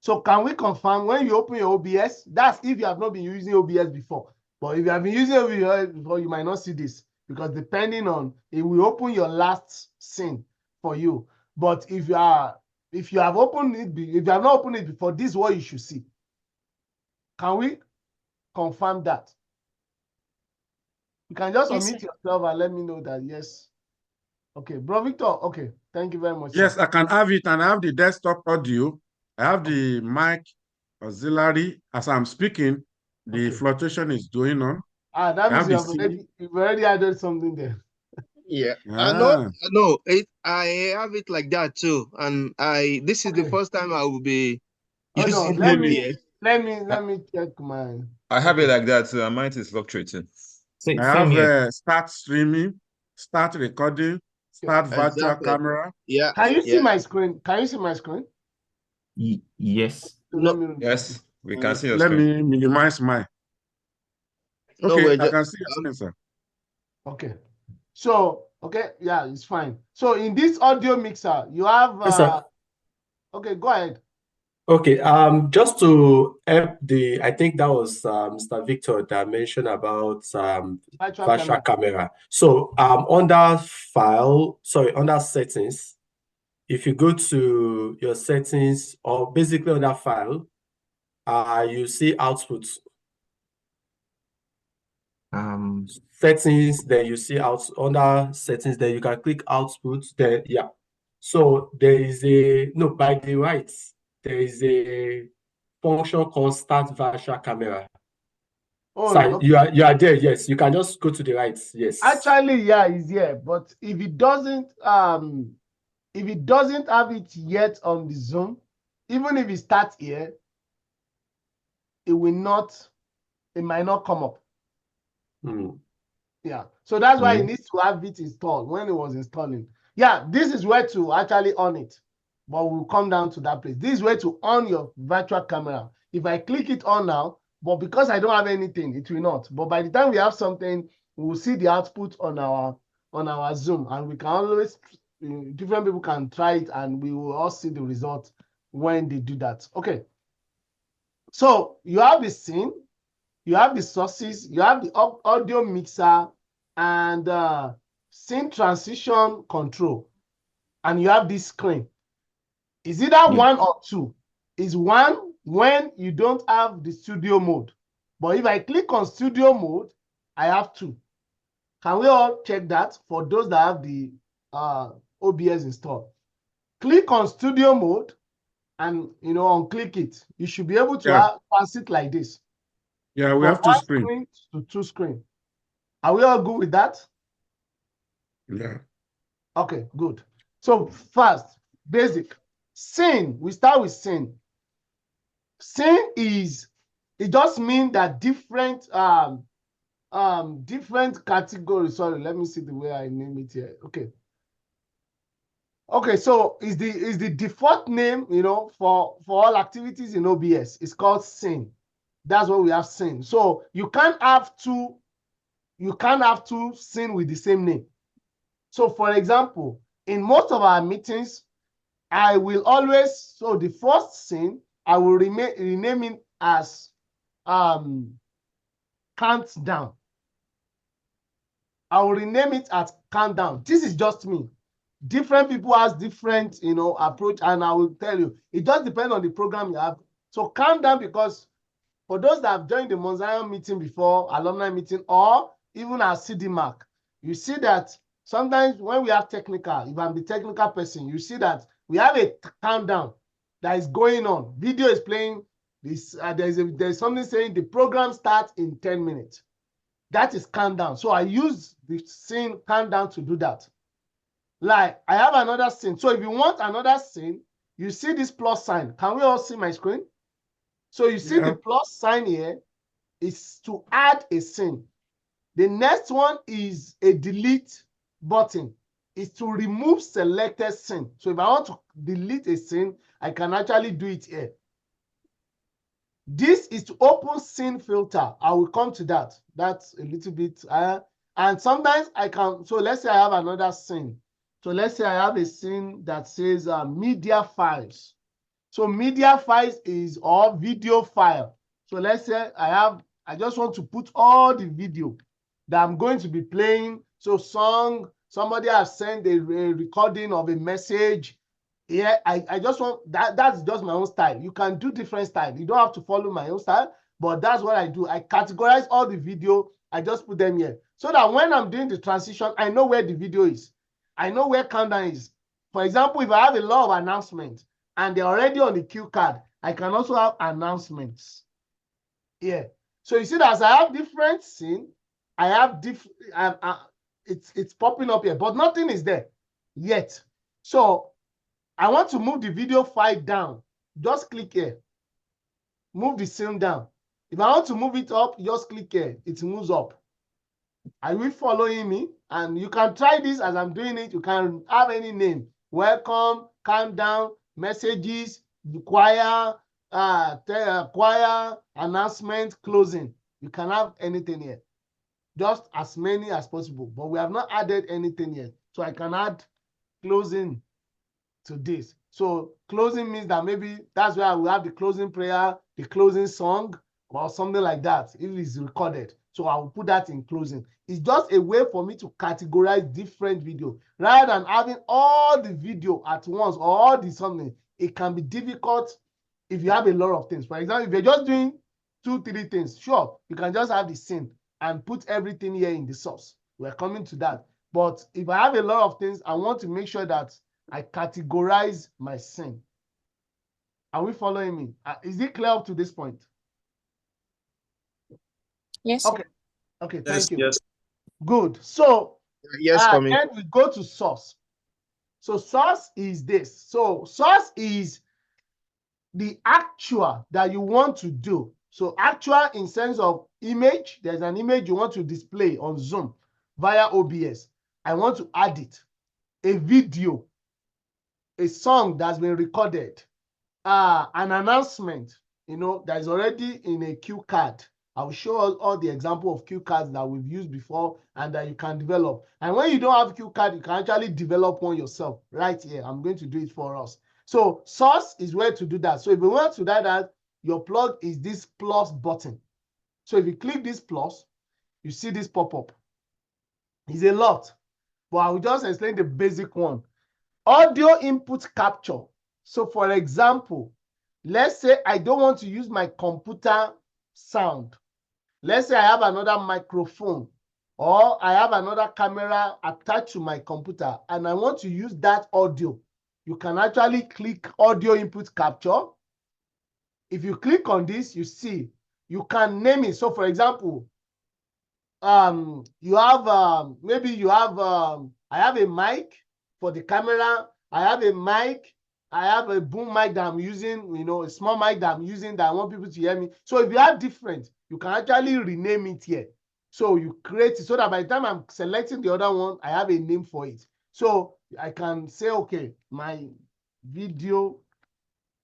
So can we confirm when you open your OBS? That's if you have not been using OBS before. But if you have been using OBS before, you might not see this, because depending on, it will open your last scene for you. But if you have opened it, if you have not opened it before, this is what you should see. Can we confirm that? You can just unmute yourself and let me know that yes. Okay, Bro Victor. Okay, thank you very much. Yes, sir. I can have it, and I have the desktop audio. I have the mic auxiliary. As I'm speaking, the fluctuation is going on. That means you've already added something there. Yeah, I have it like that too, and this is the first time I will be using OBS. Let me check mine. I have it like that too, and mine is fluctuating. I have start streaming, start recording, start virtual camera. Yeah. Can you see my screen? Can you see my screen? Yes. Yes, we can see your screen. Let me minimize mine. Okay, I can see your screen, sir. Okay. So, yeah, it's fine. So in this audio mixer, you have okay, go ahead. Okay, just to help I think that was Mr. Victor that mentioned about virtual camera. So under settings, if you go to your settings, or basically on that file, you see output. Settings, then you see under settings, then you can click output, then yeah. So there is by the right, there is a function called start virtual camera. Oh, so okay. you are there, yes. You can just go to the right, yes. Actually, yeah, it's here. But if it doesn't have it yet on the Zoom, even if it starts here, it might not come up. Yeah. So that's why it needs to have it installed when it was installing. Yeah, this is where to actually on it. But we'll come down to that place. This is where to on your virtual camera. If I click it on now, but because I don't have anything, it will not. But by the time we have something, we will see the output on our Zoom, and we can always, different people can try it, and we will all see the result when they do that. Okay. So you have the scene, you have the sources, you have the audio mixer, and scene transition control, and you have this screen. Is either one or two. Is one when you don't have the studio mode. But if I click on studio mode, I have two. Can we all check that for those that have the OBS installed? Click on studio mode and unclick it. You should be able to pass it like this. Yeah, we have two screens. To two screen. Are we all good with that? Yeah. Okay, good. So first, basic. Scene, we start with scene. Scene is, it just means that different different categories. Sorry, let me see the way I name it here. Okay, so is the default name, you know, for all activities in OBS. It's called scene. That's what we have scene. So you can't have two scene with the same name. So for example, in most of our meetings, I will always, so the first scene, I will rename it as countdown. I will rename it as countdown. This is just me. Different people has different, you know, approach, and I will tell you, it just depends on the program you have. So countdown, because for those that have joined the Mount Zion meeting before, alumni meeting, or even our Cdmac, you see that sometimes when we have technical, if I'm the technical person, you see that we have a countdown that is going on. Video is playing. This there's something saying the program starts in 10 minutes. That is countdown. So I use the scene countdown to do that. Like I have another scene. So if you want another scene, you see this plus sign. Can we all see my screen? So you see the plus sign here is to add a scene. The next one is a delete button. Is to remove selected scene. So if I want to delete a scene, I can actually do it here. This is to open scene filter. I will come to that. That's a little bit, and sometimes I can, so let's say I have another scene. So let's say I have a scene that says media files. So media files is or video file. So let's say I just want to put all the video that I'm going to be playing. So somebody has sent a recording of a message. Yeah, I just want that's just my own style. You can do different style. You don't have to follow my own style, but that's what I do. I categorize all the video. I just put them here so that when I'm doing the transition, I know where the video is. I know where countdown is. For example, if I have a lot of announcements and they're already on the cue card, I can also have announcements. Yeah. So you see that as I have different scene, I have different. It's popping up here, but nothing is there yet. So I want to move the video file down. Just click here. Move the scene down. If I want to move it up, just click here. It moves up. Are you following me? And you can try this as I'm doing it. You can have any name. Welcome, countdown, messages, choir, choir, announcement, closing. You can have anything here. Just as many as possible. But we have not added anything yet. So I can add closing to this. So closing means that maybe that's where I will have the closing prayer, the closing song, or something like that if it's recorded. So I will put that in closing. It's just a way for me to categorize different video rather than having all the video at once or all the something. It can be difficult if you have a lot of things. For example, if you're just doing 2-3 things, sure, you can just have the scene and put everything here in the source. We're coming to that. But if I have a lot of things, I want to make sure that I categorize my scene. Are we following me? Is it clear up to this point? Yes. Okay. Okay, thank you. Yes. Good. So Yes, coming. then we go to source. So source is this. So source is the actual that you want to do. So actual in sense of image, there's an image you want to display on Zoom via OBS. I want to add it. A video, a song that's been recorded, an announcement, you know, that is already in a cue card. I will show all the example of cue cards that we've used before and that you can develop. And when you don't have cue card, you can actually develop one yourself right here. I'm going to do it for us. So source is where to do that. So if you want to do that, your plug is this plus button. So if you click this plus, you see this pop up. It's a lot, but I will just explain the basic one. Audio input capture. So for example, let's say I don't want to use my computer sound. Let's say I have another microphone or I have another camera attached to my computer and I want to use that audio. You can actually click audio input capture. If you click on this, you see, you can name it. So for example, you have, maybe you have, I have a mic for the camera. I have a mic I have a boom mic that I'm using, you know, a small mic that I'm using that I want people to hear me. So if you have different, you can actually rename it here. So you create it so that by the time I'm selecting the other one, I have a name for it. So I can say, okay, my video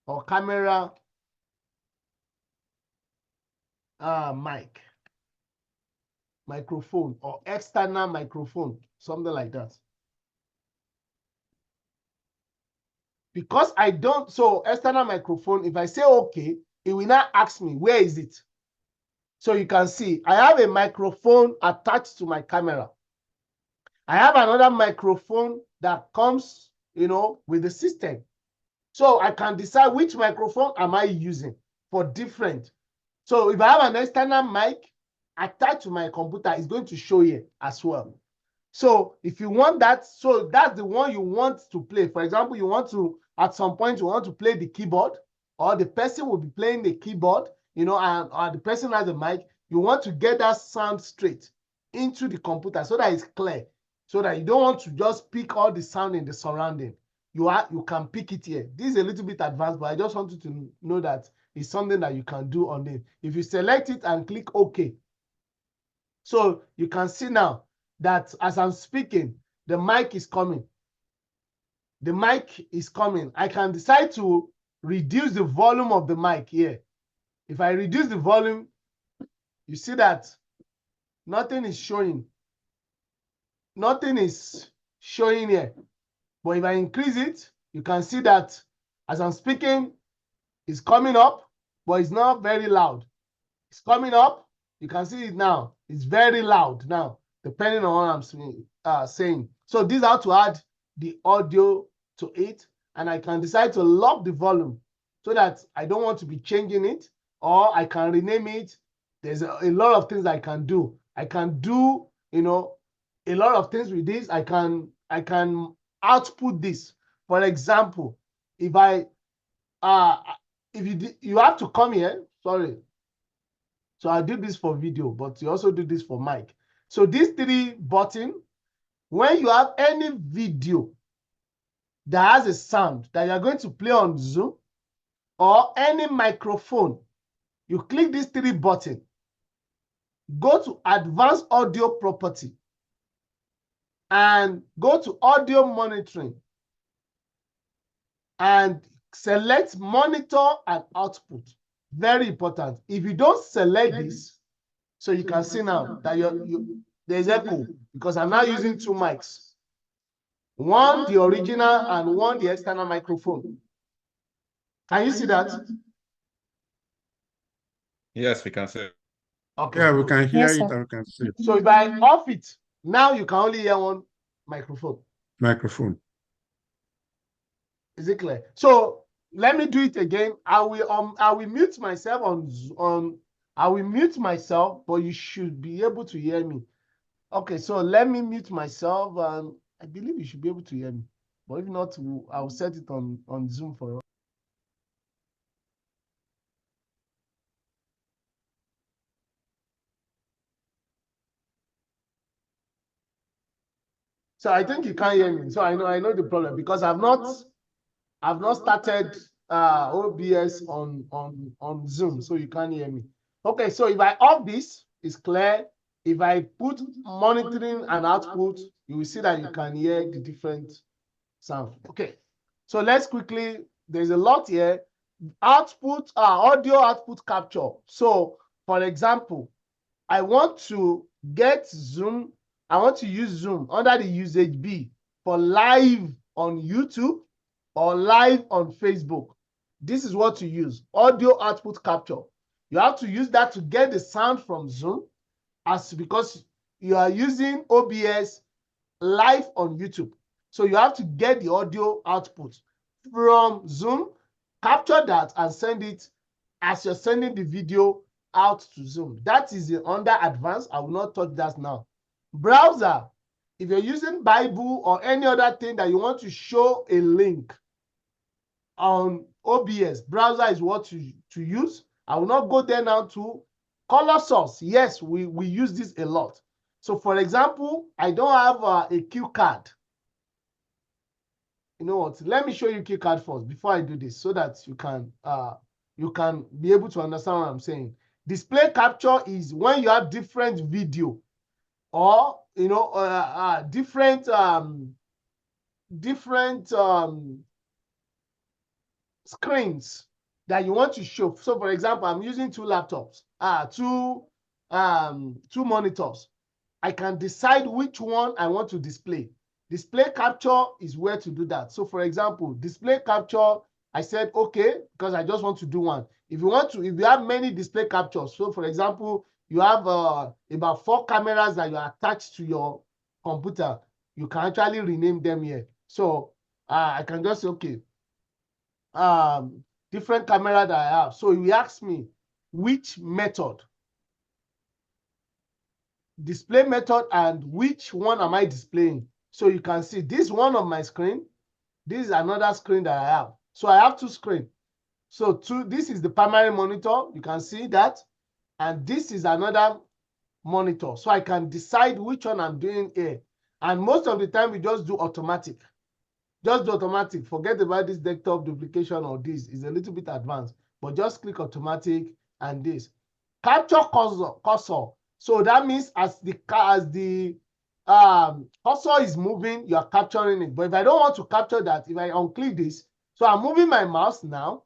or camera microphone or external microphone, something like that. Because I don't, so external microphone, if I say okay, it will not ask me, where is it? So you can see, I have a microphone attached to my camera. I have another microphone that comes, you know, with the system. So I can decide which microphone am I using for different. So if I have an external mic attached to my computer, it's going to show here as well. So if you want that, so that's the one you want to play. For example, you want to, at some point, you want to play the keyboard, or the person will be playing the keyboard, you know, and or the person has a mic. You want to get that sound straight into the computer so that it's clear, so that you don't want to just pick all the sound in the surrounding. You can pick it here. This is a little bit advanced, but I just want you to know that it's something that you can do on it. If you select it and click OK, so you can see now that as I'm speaking, the mic is coming. The mic is coming. I can decide to reduce the volume of the mic here. If I reduce the volume, you see that nothing is showing. Nothing is showing here. But if I increase it, you can see that as I'm speaking, it's coming up, but it's not very loud. It's coming up. You can see it now. It's very loud now, depending on what I'm saying. So this is how to add the audio to it. And I can decide to lock the volume so that I don't want to be changing it, or I can rename it. There's a lot of things I can do. I can do, you know, a lot of things with this. I can output this. For example, if you have to come here, sorry. So I do this for video, but you also do this for mic. So these three buttons, when you have any video that has a sound that you're going to play on Zoom or any microphone, you click these three buttons, go to Advanced Audio Property, and go to Audio Monitoring, and select Monitor and Output. Very important. If you don't select this, so you can see now that there's echo because I'm now using two mics. One, the original, and one, the external microphone. Can you see that? Yes, we can see it. Okay. Yeah, we can hear Yes, it sir. and we can see it. So if I off it, now you can only hear one microphone. Microphone. Is it clear? So let me do it again. I will mute myself I will mute myself, but you should be able to hear me. Okay, so let me mute myself, and I believe you should be able to hear me. But if not, I will set it on Zoom for you. So I think you can't hear me. So I know the problem because I've not started OBS on Zoom, so you can't hear me. Okay, so if I off this, it's clear. If I put monitoring and output, you will see that you can hear the different sound. Okay, so let's quickly, there's a lot here. Output, audio output capture. So for example, I want to get Zoom, I want to use Zoom under the usage B for live on YouTube or live on Facebook. This is what you use, audio output capture. You have to use that to get the sound from Zoom, because you are using OBS live on YouTube. So you have to get the audio output from Zoom, capture that and send it as you're sending the video out to Zoom. That is under advanced. I will not touch that now. Browser, if you're using Bible or any other thing that you want to show a link on OBS, browser is what to use. I will not go there now to color source. Yes, we use this a lot. So for example, I don't have a cue card. you know what? Let me show you KiCad first before I do this, so that you can be able to understand what I'm saying. Display capture is when you have different video, or you know, different screens that you want to show. So for example, I'm using two laptops, two monitors. I can decide which one I want to display. Display capture is where to do that. So for example, display capture, I said, okay, because I just want to do one. If you have many display captures, so for example, you have about 4 cameras that you attach to your computer, you can actually rename them here. So I can just say, okay, different camera that I have. So you ask me which method, display method, and which one am I displaying. So you can see this one on my screen. This is another screen that I have. So I have 2 screens. So this is the primary monitor. You can see that. And this is another monitor. So I can decide which one I'm doing here. And most of the time, we just do automatic. Just do automatic. Forget about this desktop duplication or this. It's a little bit advanced. But just click automatic and this. Capture cursor. So that means as the cursor is moving, you are capturing it. But if I don't want to capture that, if I unclick this, so I'm moving my mouse now.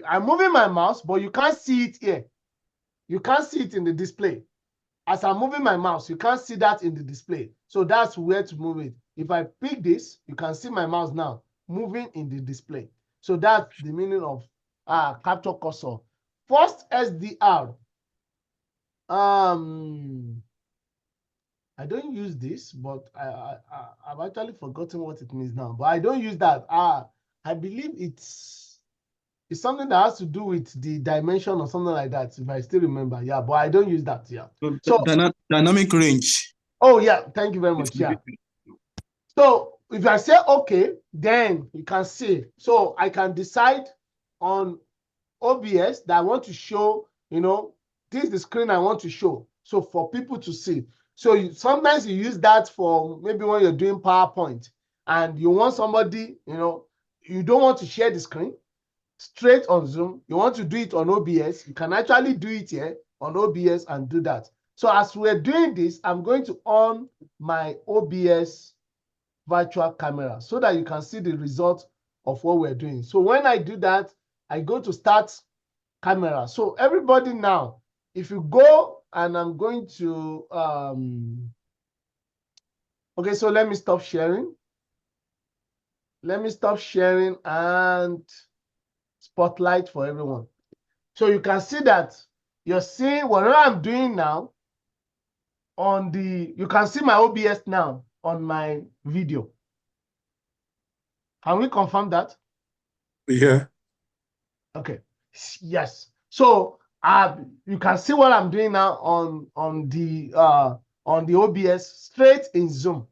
I'm moving my mouse, but you can't see it here. You can't see it in the display. As I'm moving my mouse, you can't see that in the display. So that's where to move it. If I pick this, you can see my mouse now moving in the display. So that's the meaning of capture cursor. First SDR. I don't use this, but I've actually forgotten what it means now. But I don't use that. I believe it's something that has to do with the dimension or something like that, if I still remember. Yeah, but I don't use that. Yeah. So dynamic range. Oh yeah, thank you very much. Yeah. So if I say okay, then you can see. So I can decide on OBS that I want to show, you know, this is the screen I want to show. So for people to see. So sometimes you use that for maybe when you're doing PowerPoint and you want somebody, you know, you don't want to share the screen straight on Zoom. You want to do it on OBS. You can actually do it here on OBS and do that. So as we're doing this, I'm going to on my OBS virtual camera so that you can see the result of what we're doing. So when I do that, I go to start camera. So everybody now, if you go and I'm going to, okay, so let me stop sharing. Let me stop sharing and spotlight for everyone. So you can see that you're seeing whatever I'm doing now on you can see my OBS now on my video. Can we confirm that? Yeah. Okay. Yes. So you can see what I'm doing now on the OBS straight in Zoom.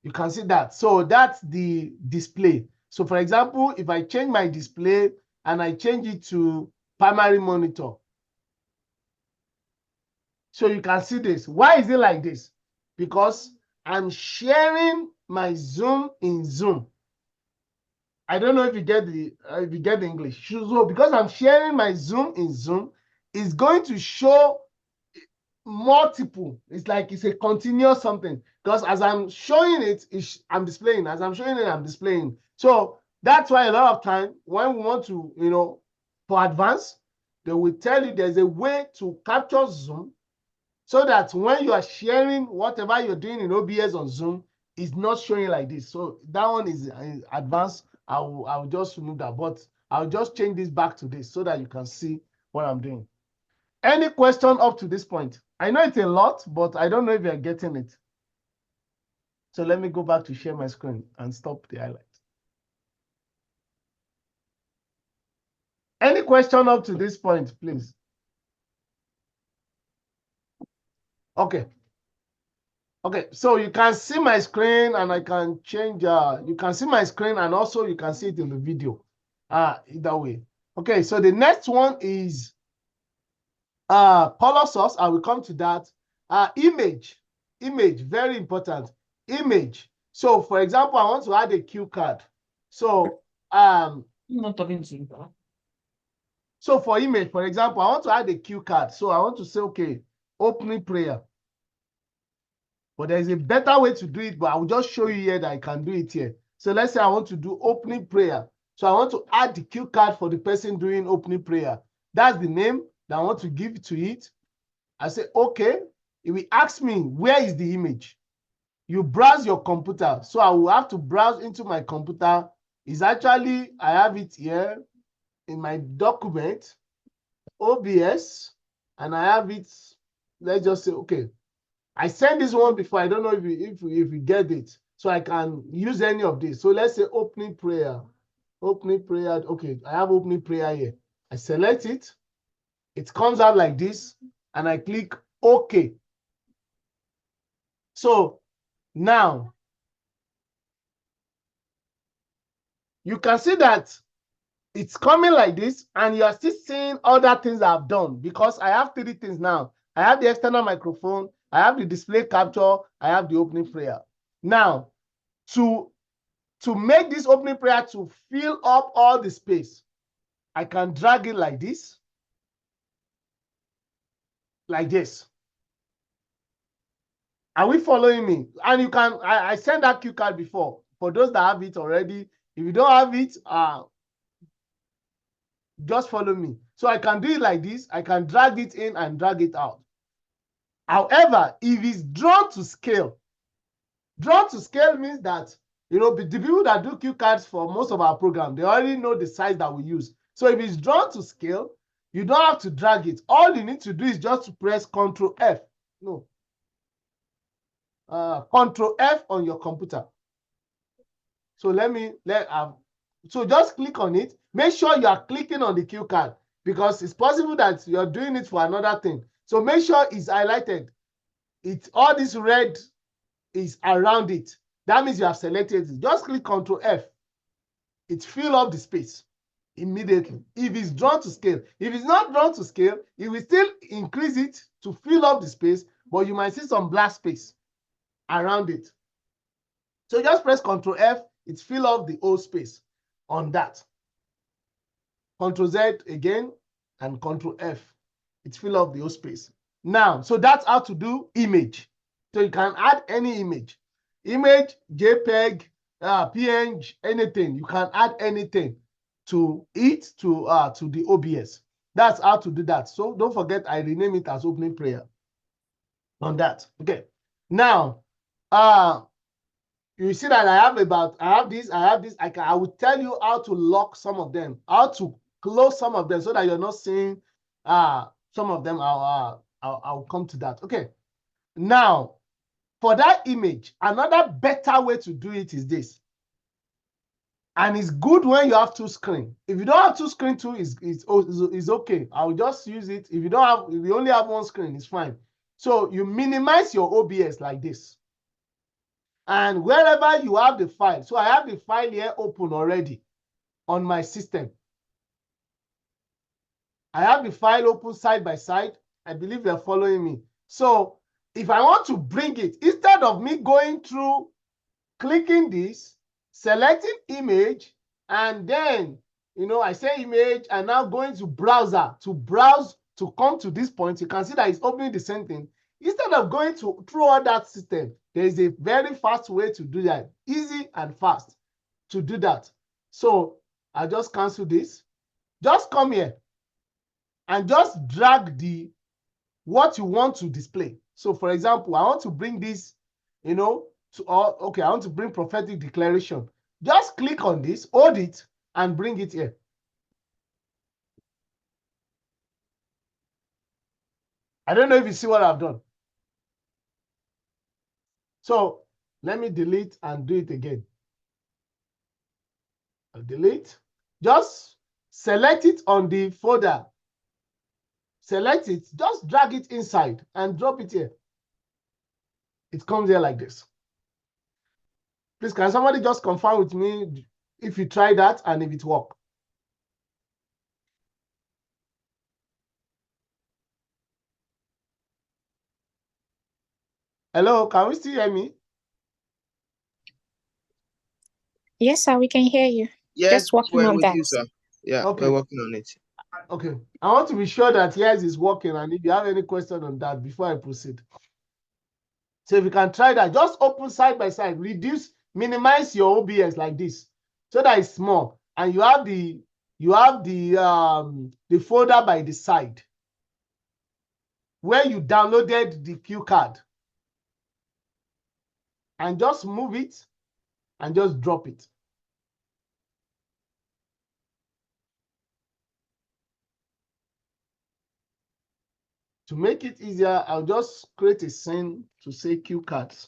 You can see that. So that's the display. So for example, if I change my display and I change it to primary monitor, so you can see this. Why is it like this? Because I'm sharing my Zoom in Zoom. I don't know if you get the English. So because I'm sharing my Zoom in Zoom, it's going to show multiple. It's like it's a continuous something. Because as I'm showing it, I'm displaying. As I'm showing it, I'm displaying. So that's why a lot of time when we want to, you know, for advance, they will tell you there's a way to capture Zoom so that when you are sharing whatever you're doing in OBS on Zoom, it's not showing like this. So that one is advanced. I'll just remove that, but I'll just change this back to this so that you can see what I'm doing. Any question up to this point? I know it's a lot, but I don't know if you're getting it. So let me go back to share my screen and stop the highlight. Any question up to this point, please? Okay. Okay, so you can see my screen and I can change, you can see my screen and also you can see it in the video, either way. Okay, so the next one is color source. I will come to that. Image, very important. Image. So for example, I want to add a cue card. So I'm not talking to you. so for image, for example, I want to add a cue card. So I want to say, okay, opening prayer. But there's a better way to do it, but I will just show you here that I can do it here. So let's say I want to do opening prayer. So I want to add the cue card for the person doing opening prayer. That's the name that I want to give to it. I say, okay. It will ask me, where is the image? You browse your computer. So I will have to browse into my computer. It's actually, I have it here in my document, OBS, and I have it. Let's just say, okay. I sent this one before. I don't know if you get it. So I can use any of this. So let's say opening prayer. Opening prayer. Okay, I have opening prayer here. I select it. It comes out like this. And I click OK. So now you can see that it's coming like this, and you are still seeing other things I've done because I have 3 things now. I have the external microphone, I have the display capture, I have the opening prayer. Now, to make this opening prayer to fill up all the space, I can drag it like this. Like this. Are we following me? And you can, I sent that cue card before. For those that have it already, if you don't have it, just follow me. So I can do it like this. I can drag it in and drag it out. However, if it's drawn to scale means that, you know, the people that do cue cards for most of our program, they already know the size that we use. So if it's drawn to scale, you don't have to drag it. All you need to do is just to press Ctrl F. No. Ctrl F on your computer. So so just click on it. Make sure you are clicking on the cue card because it's possible that you're doing it for another thing. So make sure it's highlighted. All this red is around it. That means you have selected it. Just click Ctrl F. It fills up the space immediately. If it's drawn to scale. If it's not drawn to scale, it will still increase it to fill up the space, but you might see some black space around it. So just press Ctrl F. It fills up the whole space on that. Ctrl Z again and Ctrl F. It fills up the whole space. Now, so that's how to do image. So you can add any image. Image, JPEG, PNG, anything. You can add anything to it, to the OBS. That's how to do that. So don't forget, I rename it as opening prayer on that. Okay. Now, you see that I have this. I will tell you how to lock some of them, how to close some of them so that you're not seeing some of them. I'll come to that. Okay. Now, for that image, another better way to do it is this. And it's good when you have 2 screens. If you don't have 2 screens too, it's okay. I'll just use it. If you only have 1 screen, it's fine. So you minimize your OBS like this. And wherever you have the file, so I have the file here open already on my system. I have the file open side by side. I believe you're following me. So if I want to bring it, instead of me going through, clicking this, selecting image, and then, you know, I say image, and now going to browser to browse to come to this point, you can see that it's opening the same thing. Instead of going through all that system, there is a very fast way to do that. Easy and fast to do that. So I just cancel this. Just come here and just drag what you want to display. So for example, I want to bring this, you know, I want to bring prophetic declaration. Just click on this, hold it, and bring it here. I don't know if you see what I've done. So let me delete and do it again. I'll delete. Just select it on the folder. Select it, just drag it inside and drop it here. It comes here like this. Please, can somebody just confirm with me if you try that and if it works? Hello, can we still hear me? Yes, sir, we can hear you. Yes, Just working we're on with that. you, sir. Yeah, Okay. we're working on it. Okay. I want to be sure that yes is working, and if you have any question on that before I proceed. So if you can try that, just open side by side, minimize your OBS like this, so that it's small, and you have the folder by the side where you downloaded the cue card, and just move it and just drop it. To make it easier, I'll just create a scene to say cue cards.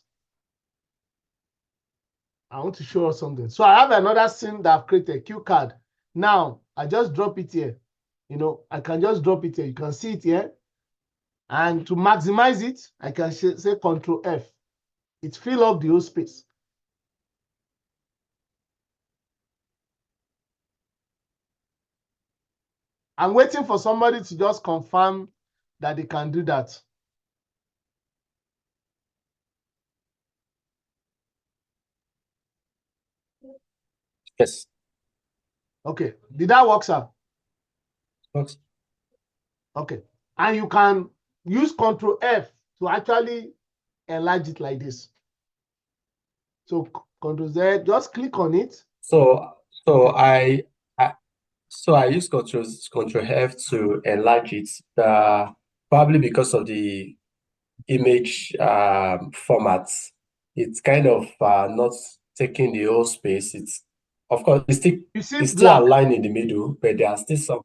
I want to show us something. So I have another scene that I've created, cue card. Now I just drop it here. You know, I can just drop it here. You can see it here. And to maximize it, I can say Control F. It fill up the whole space. I'm waiting for somebody to just confirm that they can do that. Yes. Okay. Did that work, sir? Works. Okay. And you can use Control F to actually enlarge it like this. So Control Z, just click on it. So I use Control F to enlarge it, probably because of the image formats. It's kind of not taking the whole space. It's, of course, it's still aligned in the middle, but there are still some,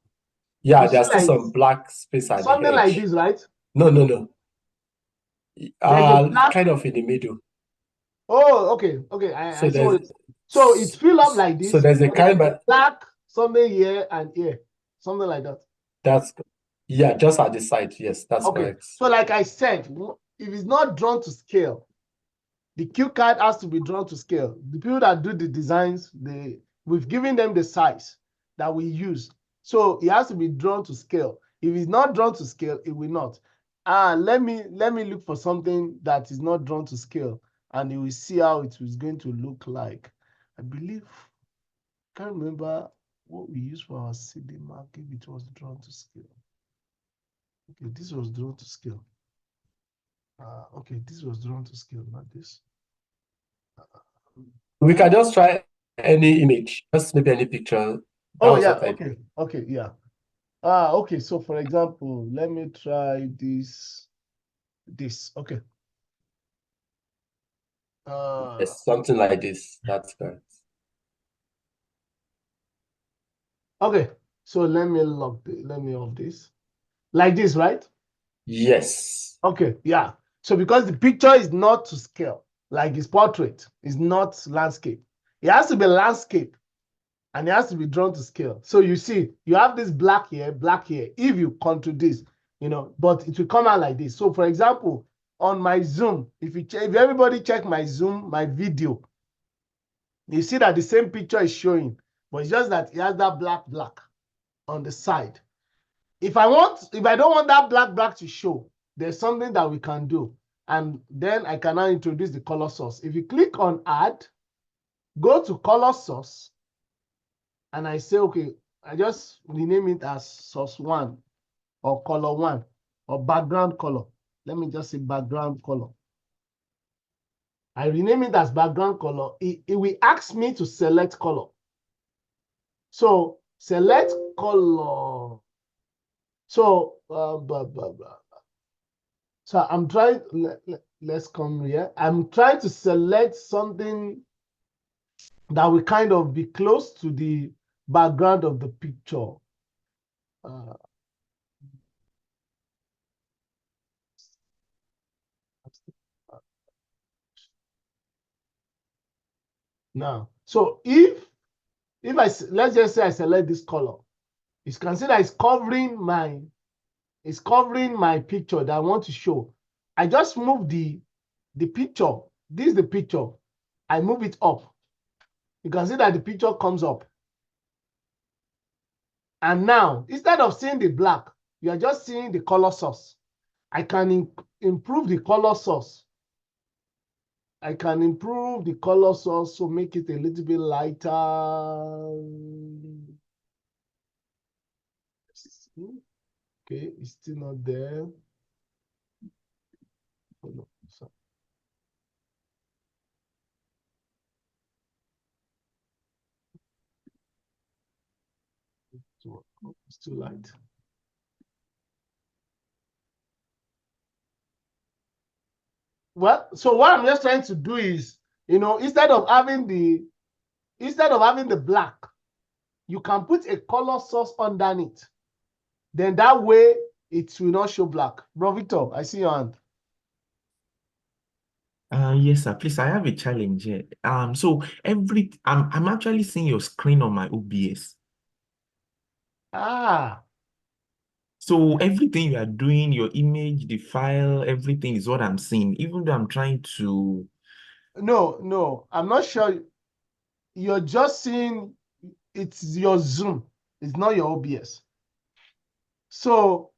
there's still some black space at the edge. Something like this, right? No. Black... kind of in the middle. Oh, okay. So it's filled up like this. So there's a kind of black, something here and here, something like that. That's, just at the side. Yes, that's correct. So like I said, if it's not drawn to scale, the cue card has to be drawn to scale. The people that do the designs, we've given them the size that we use. So it has to be drawn to scale. If it's not drawn to scale, it will not. Let me look for something that is not drawn to scale, and you will see how it is going to look like. I believe, I can't remember what we used for our Cdmac if it was drawn to scale. Okay, this was drawn to scale. Okay, this was drawn to scale, not this. We can just try any image, just maybe any picture. Okay, yeah. Okay, so for example, let me try this. Okay. Yes, something like this. That's correct. Okay, so let me off this. Like this, right? Yes. Okay, yeah. So because the picture is not to scale, like his portrait is not landscape. It has to be landscape, and it has to be drawn to scale. So you see, you have this black here. If you control this, but it will come out like this. So for example, on my Zoom, if everybody check my Zoom, my video, you see that the same picture is showing, but it's just that it has that black on the side. If I don't want that black to show, there's something that we can do. And then I can now introduce the color source. If you click on add, go to color source, and I say, okay, I just rename it as source 1 or color 1 or background color. Let me just say background color. I rename it as background color. It will ask me to select color. So select color. So, so I'm trying, let's come here. I'm trying to select something that will kind of be close to the background of the picture. Now, so if let's just say I select this color, you can see that it's covering my picture that I want to show. I just move the picture. This is the picture. I move it up. You can see that the picture comes up. And now, instead of seeing the black, you are just seeing the color source. I can improve the color source. I can improve the color source, so make it a little bit lighter. Okay, it's still not there. Oh, no, sorry. It's too light. Well, so what I'm just trying to do is, instead of having the black, you can put a color source underneath. Then that way it will not show black. Bro Victor, I see your hand. Yes, sir. Please, I have a challenge here. So I'm actually seeing your screen on my OBS. So everything you are doing, your image, the file, everything is what I'm seeing, even though I'm trying to. No, I'm not sure. You're just seeing it's your Zoom. It's not your OBS. So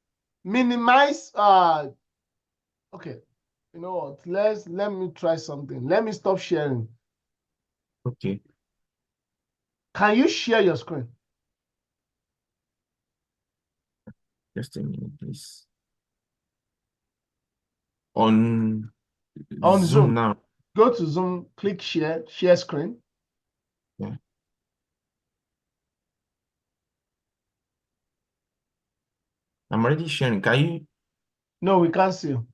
minimize. Okay. You know what? Let me try something. Let me stop sharing. Okay. Can you share your screen? Just a minute, please. On Zoom now. Go to Zoom, click share screen. Yeah. I'm already sharing. Can you? No, we can't see you.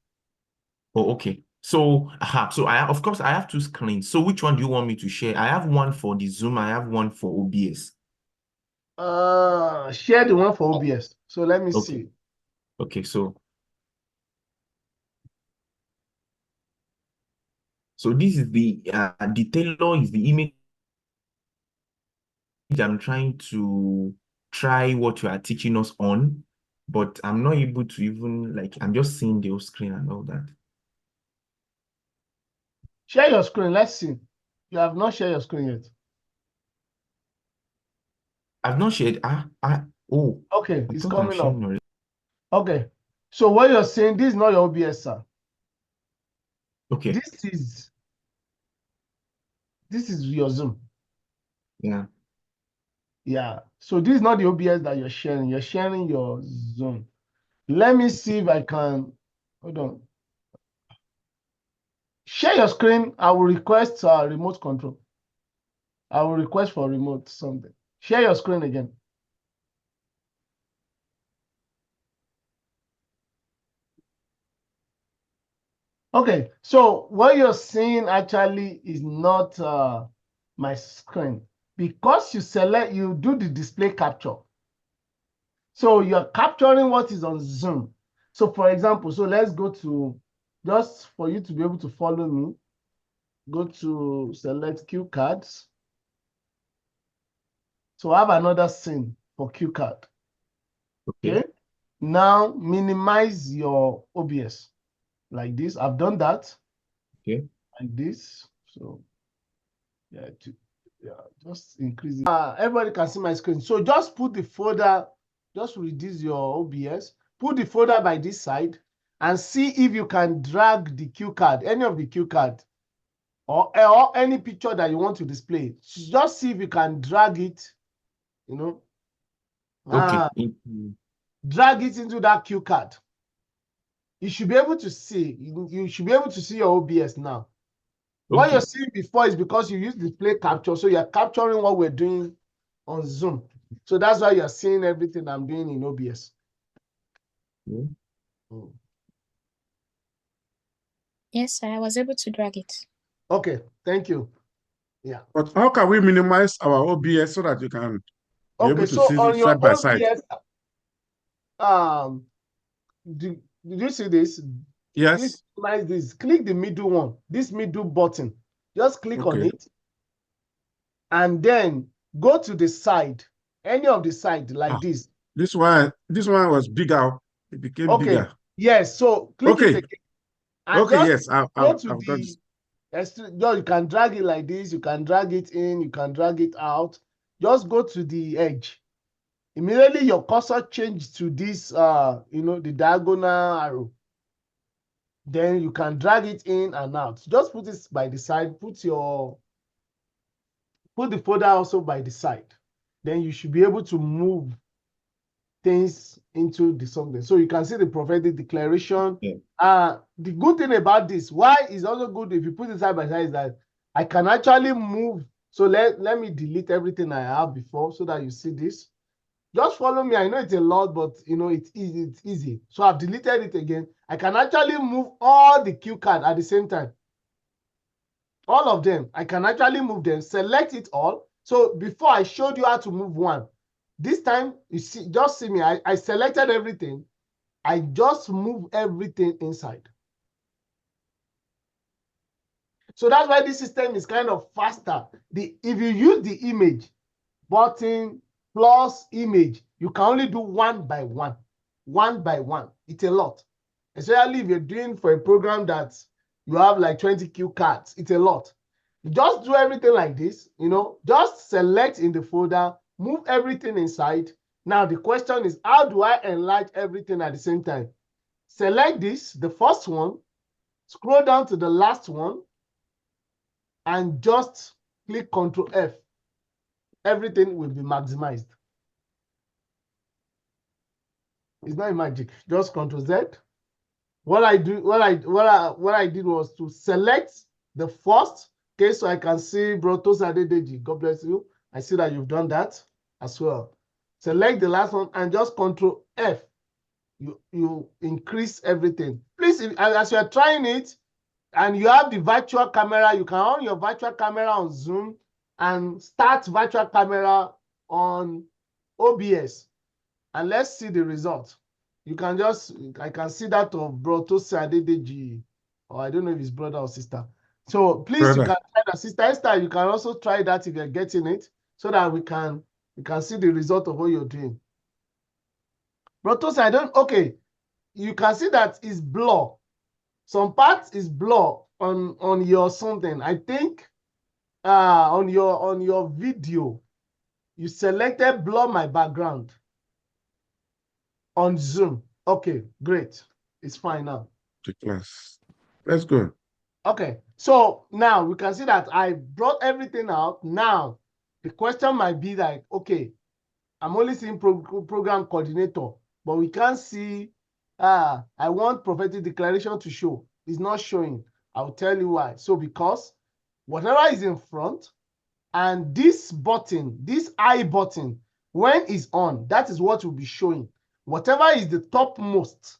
Oh, okay. So, so of course I have two screens. So which one do you want me to share? I have one for the Zoom. I have one for OBS. Share the one for OBS. So let me see. Okay, so this is the tailor is the image I'm trying to try what you are teaching us on, but I'm not able to even I'm just seeing the whole screen and all that. Share your screen. Let's see. You have not shared your screen yet. I've not shared. Oh. Okay, I it's thought I'm coming up. sharing already. Okay. So what you're saying, this is not your OBS, sir. Okay. This is your Zoom. Yeah. Yeah. So this is not the OBS that you're sharing. You're sharing your Zoom. Let me see if I can. Hold on. Share your screen. I will request remote control. I will request for remote something. Share your screen again. Okay, so what you're seeing actually is not my screen because you do the display capture. So you're capturing what is on Zoom. So for example, so let's go to, just for you to be able to follow me, go to select cue cards. So I have another scene for cue card. Okay. Now minimize your OBS like this. I've done that. Okay. Like this. So yeah, just increase it. Everybody can see my screen. So just put the folder, just reduce your OBS, put the folder by this side and see if you can drag the cue card, any of the cue card, or any picture that you want to display. Just see if you can drag it, Okay. Drag it into that cue card. You should be able to see, you should be able to see your OBS now. What you're seeing before is because you use display capture, so you're capturing what we're doing on Zoom. So that's why you're seeing everything I'm doing in OBS. Yes, I was able to drag it. Okay, thank you. Yeah. But how can we minimize our OBS so that you can be able to see it side by side? Did you see this? Yes. Click the middle one, this middle button. Just click on it. And then go to the side, any of the side like this. This one was bigger. It became bigger. Yes, so click it again. And yes, I've got this. You can drag it like this, you can drag it in, you can drag it out. Just go to the edge. Immediately your cursor changes to this, the diagonal arrow. Then you can drag it in and out. Just put it by the side, put the folder also by the side. Then you should be able to move things into the something. So you can see the prophetic declaration. Yeah. The good thing about this, why is also good if you put it side by side, is that I can actually move. So let me delete everything I have before so that you see this. Just follow me. I know it's a lot, but you know it's easy. It's easy. So I've deleted it again. I can actually move all the cue card at the same time. All of them. I can actually move them. Select it all. So before I showed you how to move one, this time you see, just see me. I selected everything. I just move everything inside. So that's why this system is kind of faster. If you use the image button plus image, you can only do one by one. One by one. It's a lot. Especially if you're doing for a program that you have like 20 cue cards. It's a lot. You just do everything like this, you know, just select in the folder, move everything inside. Now the question is, how do I enlarge everything at the same time? Select this, the first one, scroll down to the last one, and just click Ctrl F. Everything will be maximized. It's not a magic, just Ctrl Z. What I did was to select the first case so I can see Brotos Adedeji. God bless you. I see that you've done that as well. Select the last one and just Ctrl F. You increase everything. Please, as you are trying it and you have the virtual camera, you can on your virtual camera on Zoom and start virtual camera on OBS. And let's see the result. You can just, I can see that of Brotos Adedeji, or I don't know if it's brother or sister. So please, you can try that. Sister Esther, you can also try that if you're getting it, so that we can see the result of what you're doing. Brotos, okay. You can see that it's blur. Some parts is blur on your something. I think on your video, you selected blur my background on Zoom. Okay, great. It's fine now. The class. Let's go. Okay, so now we can see that I brought everything out. Now, the question might be like, okay, I'm only seeing program coordinator, but we can't see, I want prophetic declaration to show. It's not showing. I'll tell you why. So because whatever is in front and this button, this I button, when it's on, that is what will be showing. Whatever is the topmost,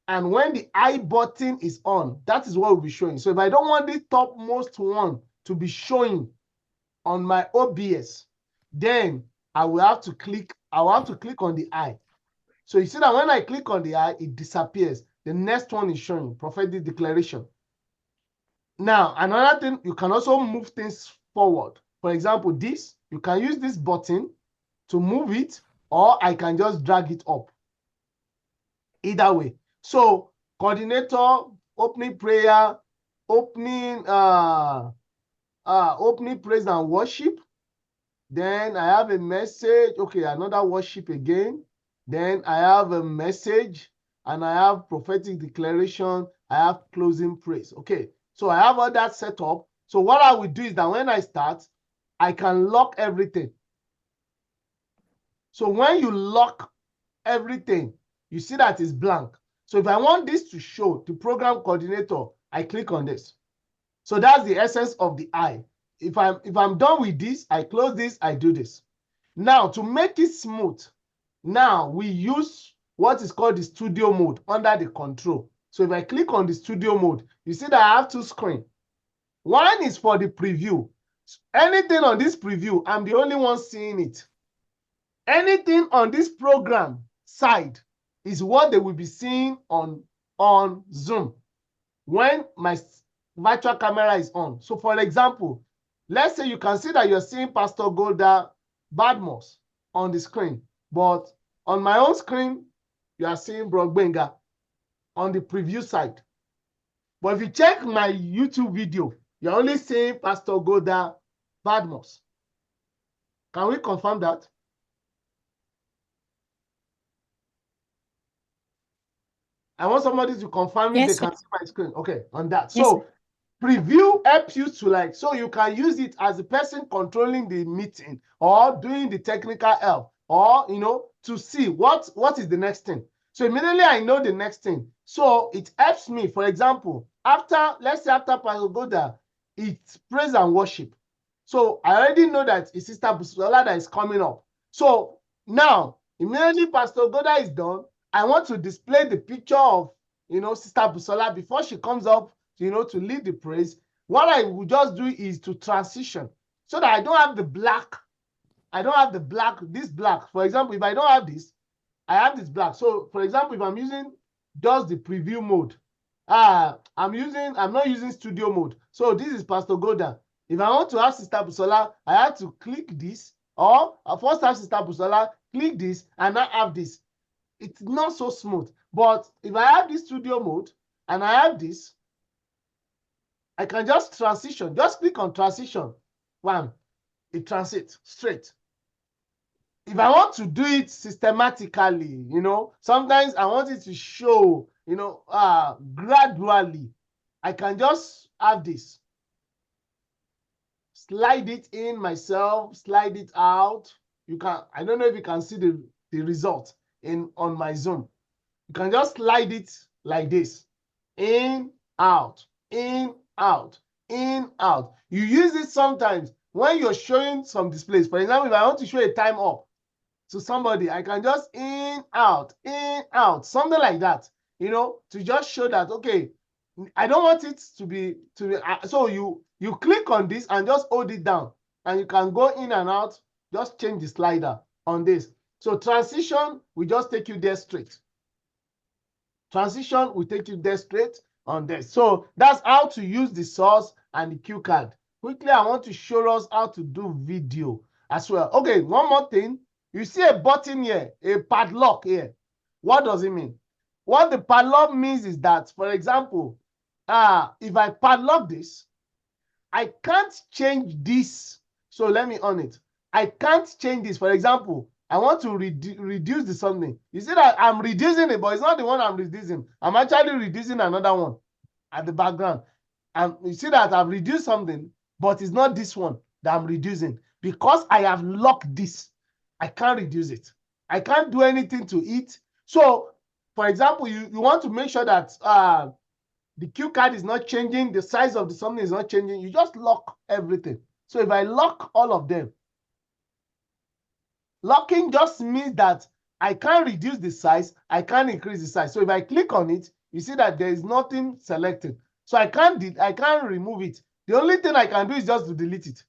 and when the I button is on, that is what will be showing. So if I don't want the topmost one to be showing on my OBS, then I will have to click on the I. So you see that when I click on the I, it disappears. The next one is showing prophetic declaration. Now, another thing, you can also move things forward. For example, this, you can use this button to move it, or I can just drag it up. Either way. So coordinator, opening prayer, opening praise and worship. Then I have a message. Okay, another worship again. Then I have a message and I have prophetic declaration. I have closing praise. Okay, so I have all that set up. So what I will do is that when I start, I can lock everything. So when you lock everything, you see that it's blank. So if I want this to show the program coordinator, I click on this. So that's the essence of the I. If I'm done with this, I close this, I do this. Now, to make it smooth, now we use what is called the studio mode under the control. So if I click on the studio mode, you see that I have two screens. One is for the preview. Anything on this preview, I'm the only one seeing it. Anything on this program side is what they will be seeing on Zoom when my virtual camera is on. So for example, let's say you can see that you're seeing Pastor Golda Badmos on the screen, but on my own screen, you are seeing Brogbenga on the preview side. But if you check my YouTube video, you're only seeing Pastor Golda Badmos. Can we confirm that? I want somebody to confirm if Yes, they sir. can see my screen. Okay, on that. Yes, So preview helps you to like, so you can use it as the person controlling the meeting or doing the technical help, or to see what is the next thing. So immediately I know the next thing. So it helps me. For example, let's say after Pastor Goda, it's praise and worship. So I already know that it's Sister Busola that is coming up. So now, immediately Pastor Goda is done, I want to display the picture of Sister Busola before she comes up to lead the praise. What I will just do is to transition so that I don't have the black. This black. For example, if I don't have this, I have this black. So for example, if I'm using just the preview mode, I'm not using studio mode. So this is Pastor Goda. If I want to have Sister Busola, I have to click this, or I first have Sister Busola, click this, and now have this. It's not so smooth. But if I have this studio mode and I have this, I can just transition. Just click on transition. One, it transits straight. If I want to do it systematically, sometimes I want it to show, gradually. I can just have this. Slide it in myself, slide it out. I don't know if you can see the result on my Zoom. You can just slide it like this. In, out, in, out, in, out. You use it sometimes when you're showing some displays. For example, if I want to show a time up to somebody, I can just in, out, something like that, to just show that, okay, I don't want it to be so you click on this and just hold it down, and you can go in and out, just change the slider on this. So transition will just take you there straight. Transition will take you there straight on this. So that's how to use the source and the cue card. Quickly, I want to show us how to do video as well. Okay, one more thing. You see a button here, a padlock here. What does it mean? What the padlock means is that, for example, if I padlock this, I can't change this. So let me on it. I can't change this. For example, I want to reduce the something. You see that I'm reducing it, but it's not the one I'm reducing. I'm actually reducing another one at the background. And you see that I've reduced something, but it's not this one that I'm reducing. Because I have locked this, I can't reduce it. I can't do anything to it. So, for example, you want to make sure that the cue card is not changing, the size of the something is not changing. You just lock everything. So if I lock all of them, locking just means that I can't reduce the size, I can't increase the size. So if I click on it, you see that there is nothing selected. So I can't remove it. The only thing I can do is just to delete it.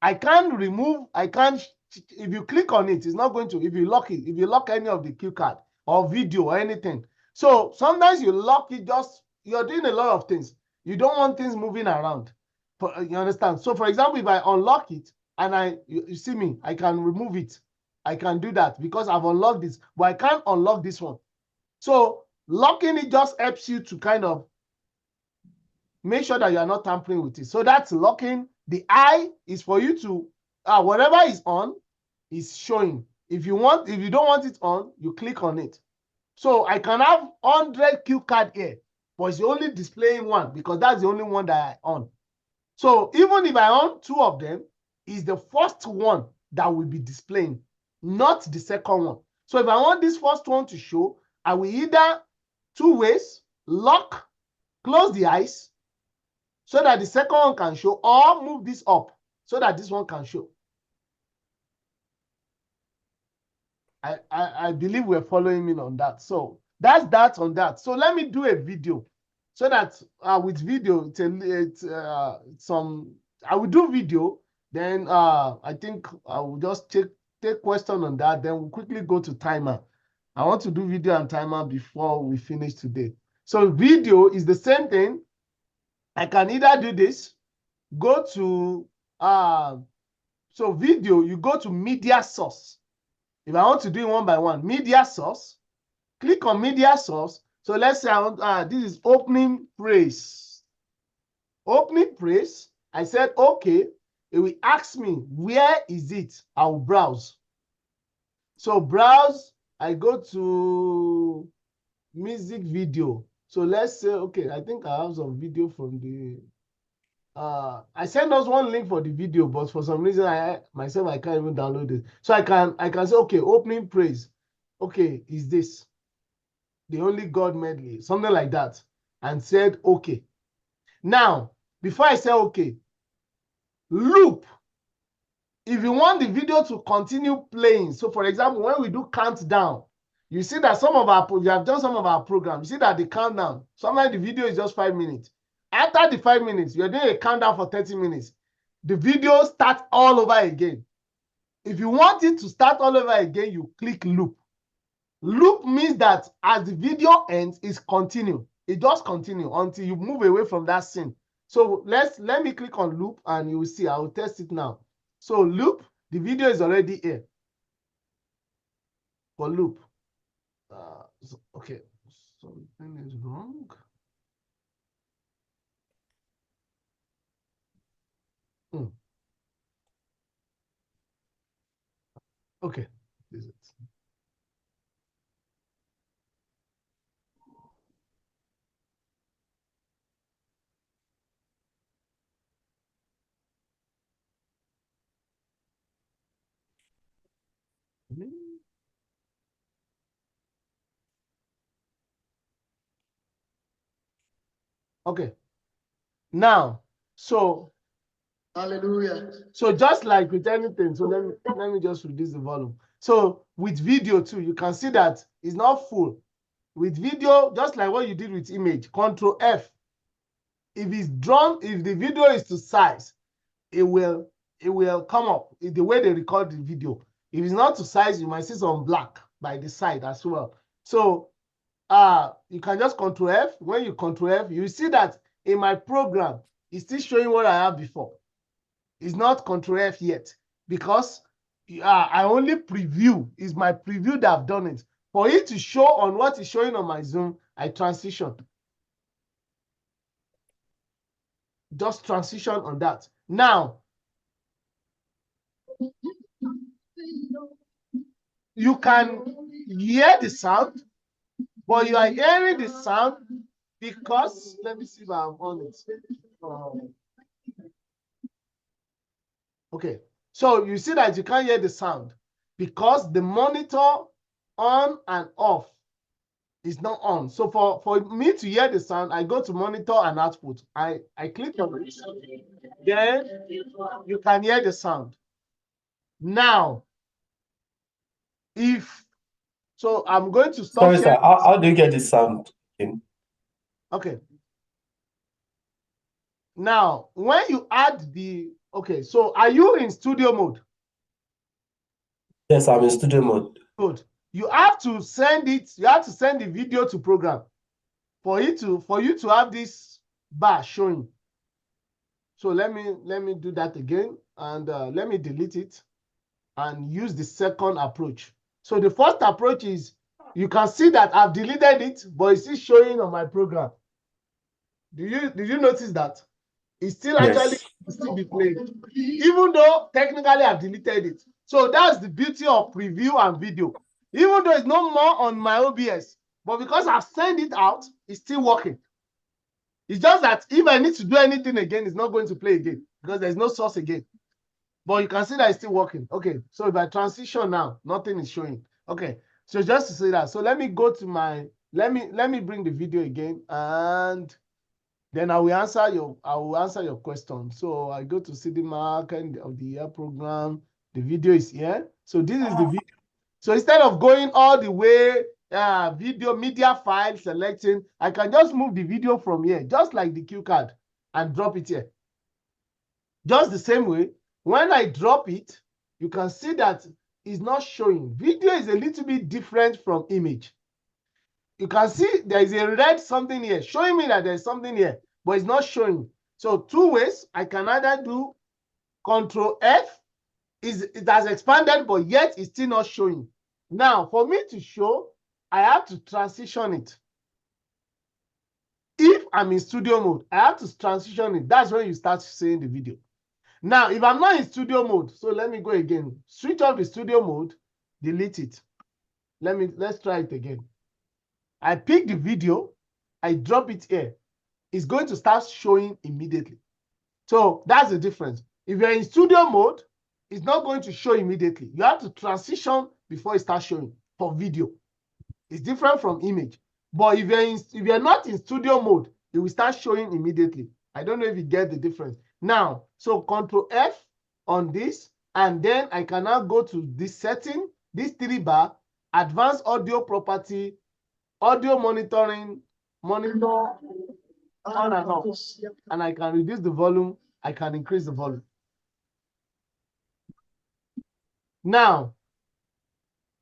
I can't remove, if you click on it, it's not going to, if you lock it, if you lock any of the cue card or video or anything. So sometimes you lock it, you're doing a lot of things. You don't want things moving around. You understand? So for example, if I unlock it and you see me, I can remove it. I can do that because I've unlocked this, but I can't unlock this one. So locking it just helps you to kind of make sure that you are not tampering with it. So that's locking. The eye is for you to, whatever is on is showing. If you don't want it on, you click on it. So I can have 100 cue card here, but it's only displaying one because that's the only one that I on. So even if I on two of them, it's the first one that will be displaying, not the second one. So if I want this first one to show, I will either two ways, lock, close the eyes, so that the second one can show, or move this up so that this one can show. I believe we're following me on that. So that's that on that. So let me do a video so that with video, I will do video. Then I think I will just take question on that. Then we'll quickly go to timer. I want to do video and timer before we finish today. So video is the same thing. I can either do this, go to, so video, you go to media source. If I want to do it one by one, media source, click on media source. So let's say I want, this is opening praise. Opening praise, I said, okay, it will ask me, where is it? I'll browse. So browse, I go to music video. So let's say, okay, I think I have some video from the, I sent us one link for the video, but for some reason I can't even download it. So I can say, okay, opening praise. Okay, is this the only God medley, something like that, and said, okay. Now, before I say okay, loop. If you want the video to continue playing, so for example, when we do countdown, you see that we have done some of our programs. You see that the countdown, sometimes the video is just 5 minutes. After the 5 minutes, you're doing a countdown for 30 minutes. The video starts all over again. If you want it to start all over again, you click loop. Loop means that as the video ends, it's continue. It just continue until you move away from that scene. So let me click on loop and you will see. I will test it now. So loop, the video is already here. For loop. Okay, something is wrong. Okay, is it? Okay. Now, so hallelujah. So just like with anything, so let me just reduce the volume. So with video too, you can see that it's not full. With video, just like what you did with image, Control F. If it's drawn, if the video is to size, it will come up the way they record the video. If it's not to size, you might see some black by the side as well. So you can just Control F. When you Control F, you see that in my program, it's still showing what I have before. It's not Control F yet because I only preview. It's my preview that I've done it. For it to show on what is showing on my Zoom, I transition. Just transition on that. Now, you can hear the sound, but you are hearing the sound because, let me see if I'm on it. Okay, so you see that you can't hear the sound because the monitor on and off is not on. So for me to hear the sound, I go to monitor and output. I click on it. Then you can hear the sound. Now, so I'm going to stop. Sorry, sir. How do you get the sound in? Okay. Now, when you add okay, so are you in studio mode? Yes, I'm in studio mode. Good. You have to send it, you have to send the video to program for you to have this bar showing. So let me do that again and let me delete it and use the second approach. So the first approach is you can see that I've deleted it, but it's still showing on my program. Did you notice that? It's still actually still be played, even though technically I've deleted it. So that's the beauty of preview and video. Even though it's no more on my OBS, but because I've sent it out, it's still working. It's just that if I need to do anything again, it's not going to play again because there's no source again. But you can see that it's still working. Okay, so if I transition now, nothing is showing. Okay, so just to say that. So let me go to my, let me bring the video again and then I will answer your question. So I go to Cdmac and of the year program. The video is here. So this is the video. So instead of going all the way, video media file selecting, I can just move the video from here, just like the cue card, and drop it here. Just the same way, when I drop it, you can see that it's not showing. Video is a little bit different from image. You can see there is a red something here, showing me that there's something here, but it's not showing. So two ways, I can either do Control F, it has expanded, but yet it's still not showing. Now, for me to show, I have to transition it. If I'm in studio mode, I have to transition it. That's when you start seeing the video. Now, if I'm not in studio mode, so let me go again. Switch off the studio mode, delete it. Let's try it again. I pick the video, I drop it here. It's going to start showing immediately. So that's the difference. If you're in studio mode, it's not going to show immediately. You have to transition before it starts showing for video. It's different from image. But if you're not in studio mode, it will start showing immediately. I don't know if you get the difference. Now, so Control F on this, and then I can now go to this setting, this 3-bar, advanced audio property, audio monitoring, monitor on and off. And I can reduce the volume, I can increase the volume. Now,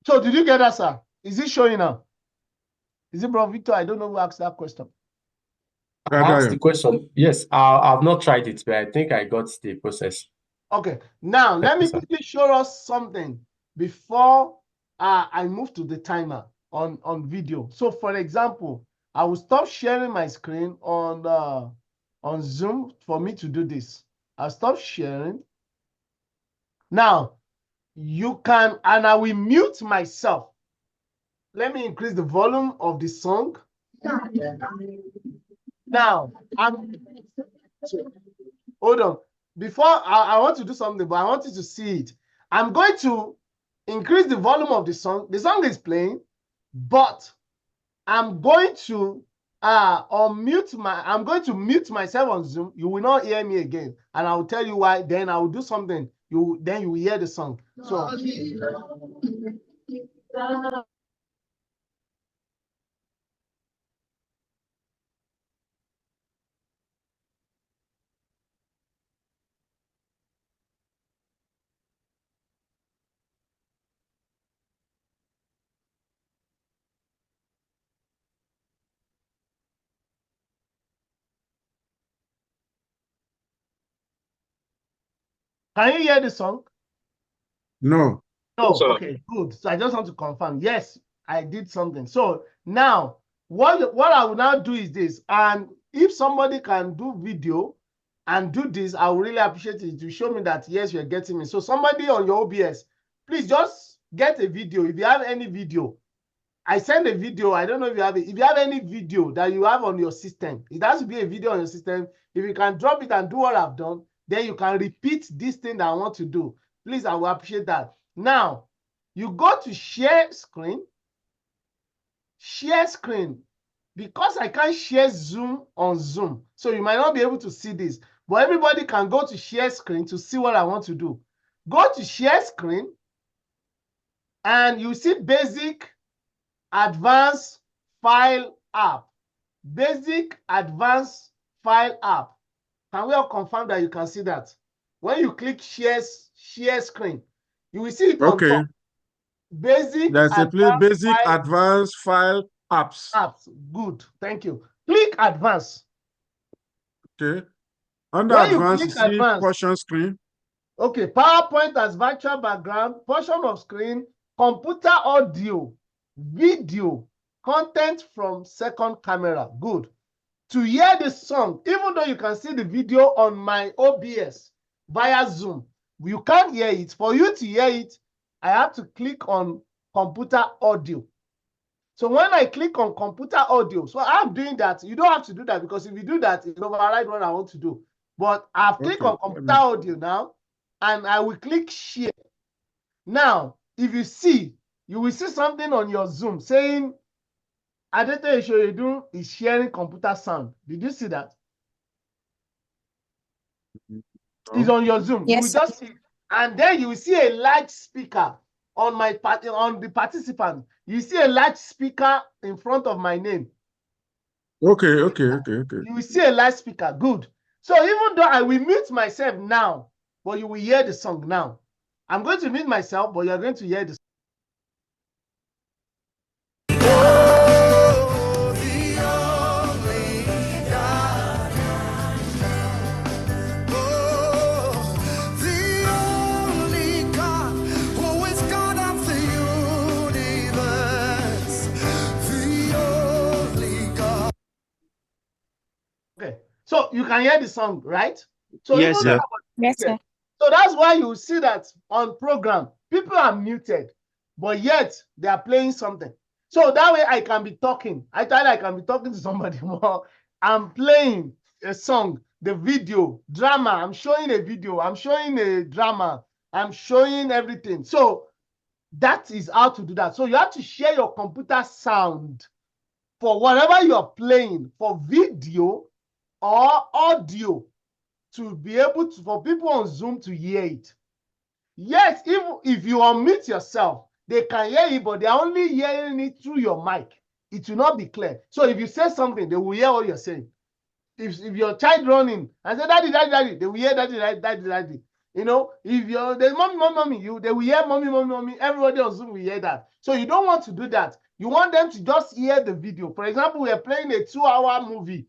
so did you get that, sir? Is it showing now? Is it, Bro Victor? I don't know who asked that question. I asked the question. Yes, I've not tried it, but I think I got the process. Okay. Now, let me quickly show us something before I move to the timer on video. So, for example, I will stop sharing my screen on Zoom for me to do this. I'll stop sharing. Now, you can, and I will mute myself. Let me increase the volume of the song. Now, hold on. Before I want to do something, but I want you to see it. I'm going to increase the volume of the song. The song is playing, but I'm going to I'm going to mute myself on Zoom. You will not hear me again, and I will tell you why. Then I will do something. Then you will hear the song. So. Can you hear the song? No. No, okay, good. So I just want to confirm. Yes, I did something. So now, what I will now do is this. And if somebody can do video and do this, I will really appreciate it to show me that, yes, you're getting me. So somebody on your OBS, please just get a video. If you have any video, I send a video. I don't know if you have it. If you have any video that you have on your system, it has to be a video on your system. If you can drop it and do what I've done, then you can repeat this thing that I want to do. Please, I will appreciate that. Now, you go to share screen. Share screen. Because I can't share Zoom on Zoom, so you might not be able to see this, but everybody can go to share screen to see what I want to do. Go to share screen, and you see basic, advanced, file app. Basic, advanced, file app. Can we all confirm that you can see that? When you click share screen, you will see it on top. Basic, there's a place, basic, advanced, file, apps. Apps, good, thank you. Click advanced. Okay. Under advanced, you see portion screen. Okay, PowerPoint as virtual background, portion of screen, computer audio, video, content from second camera. Good. To hear the song, even though you can see the video on my OBS via Zoom, you can't hear it. For you to hear it, I have to click on computer audio. So when I click on computer audio, so I'm doing that. You don't have to do that, because if you do that, it will override what I want to do. But I've clicked on computer audio now, and I will click share. Now, if you see, you will see something on your Zoom saying Adete Ishoyedun is sharing computer sound. Did you see that? It's on your Zoom. Yes, you will just see, and then you will see a large speaker on the participant. You see a large speaker in front of my name. Okay. You will see a large speaker. Good. So even though I will mute myself now, but you will hear the song now. I'm going to mute myself, but you're going to hear the song. Okay, so you can hear the song, right? So yes, sir. Yes, sir. So that's why you see that on program, people are muted, but yet they are playing something. So that way I can be talking. I can be talking to somebody more. I'm playing a song, the video, drama. I'm showing a video. I'm showing a drama. I'm showing everything. So that is how to do that. So you have to share your computer sound for whatever you're playing, for video or audio, to be able to, for people on Zoom to hear it. Yes, if you unmute yourself, they can hear you, but they're only hearing it through your mic. It will not be clear. So if you say something, they will hear what you're saying. If your child running and say, daddy, daddy, daddy, they will hear daddy, daddy, daddy, daddy. You know, if there's mommy, mommy, mommy, they will hear mommy, mommy, mommy. Everybody on Zoom will hear that. So you don't want to do that. You want them to just hear the video. For example, we are playing a 2-hour movie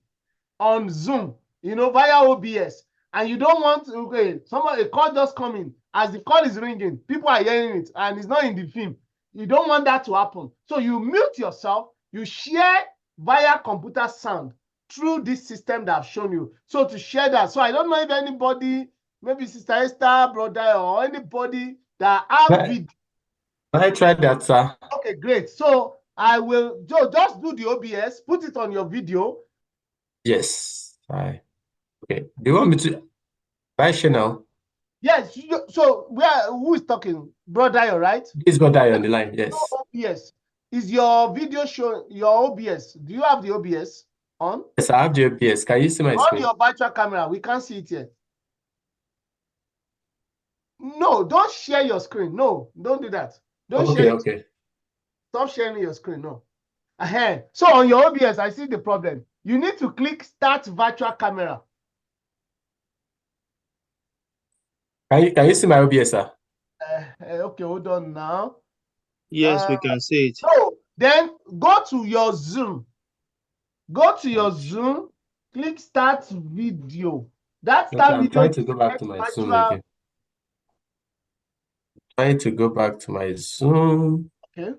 on Zoom, you know, via OBS, and you don't want to, okay, a call just coming. As the call is ringing, people are hearing it, and it's not in the film. You don't want that to happen. So you mute yourself, you share via computer sound through this system that I've shown you. So to share that. So I don't know if anybody, maybe Sister Esther, brother, or anybody that have video. I tried that, sir. Okay, great. So I will just do the OBS, put it on your video. Yes. Okay. Do you want me to buy channel? Yes. So who is talking? Brother, right? This brother on the line. Yes. OBS. Is your video show your OBS? Do you have the OBS on? Yes, I have the OBS. Can you see my screen? On your virtual camera. We can't see it here. No, don't share your screen. No, don't do that. Don't share. Okay. Stop sharing your screen. No. So on your OBS, I see the problem. You need to click Start Virtual Camera. Can you see my OBS, sir? Okay, hold on now. Yes, we can see it. So then go to your Zoom. Go to your Zoom. Click Start Video. That start video. I'm trying to go back to my Zoom again. Trying to go back to my Zoom. Okay.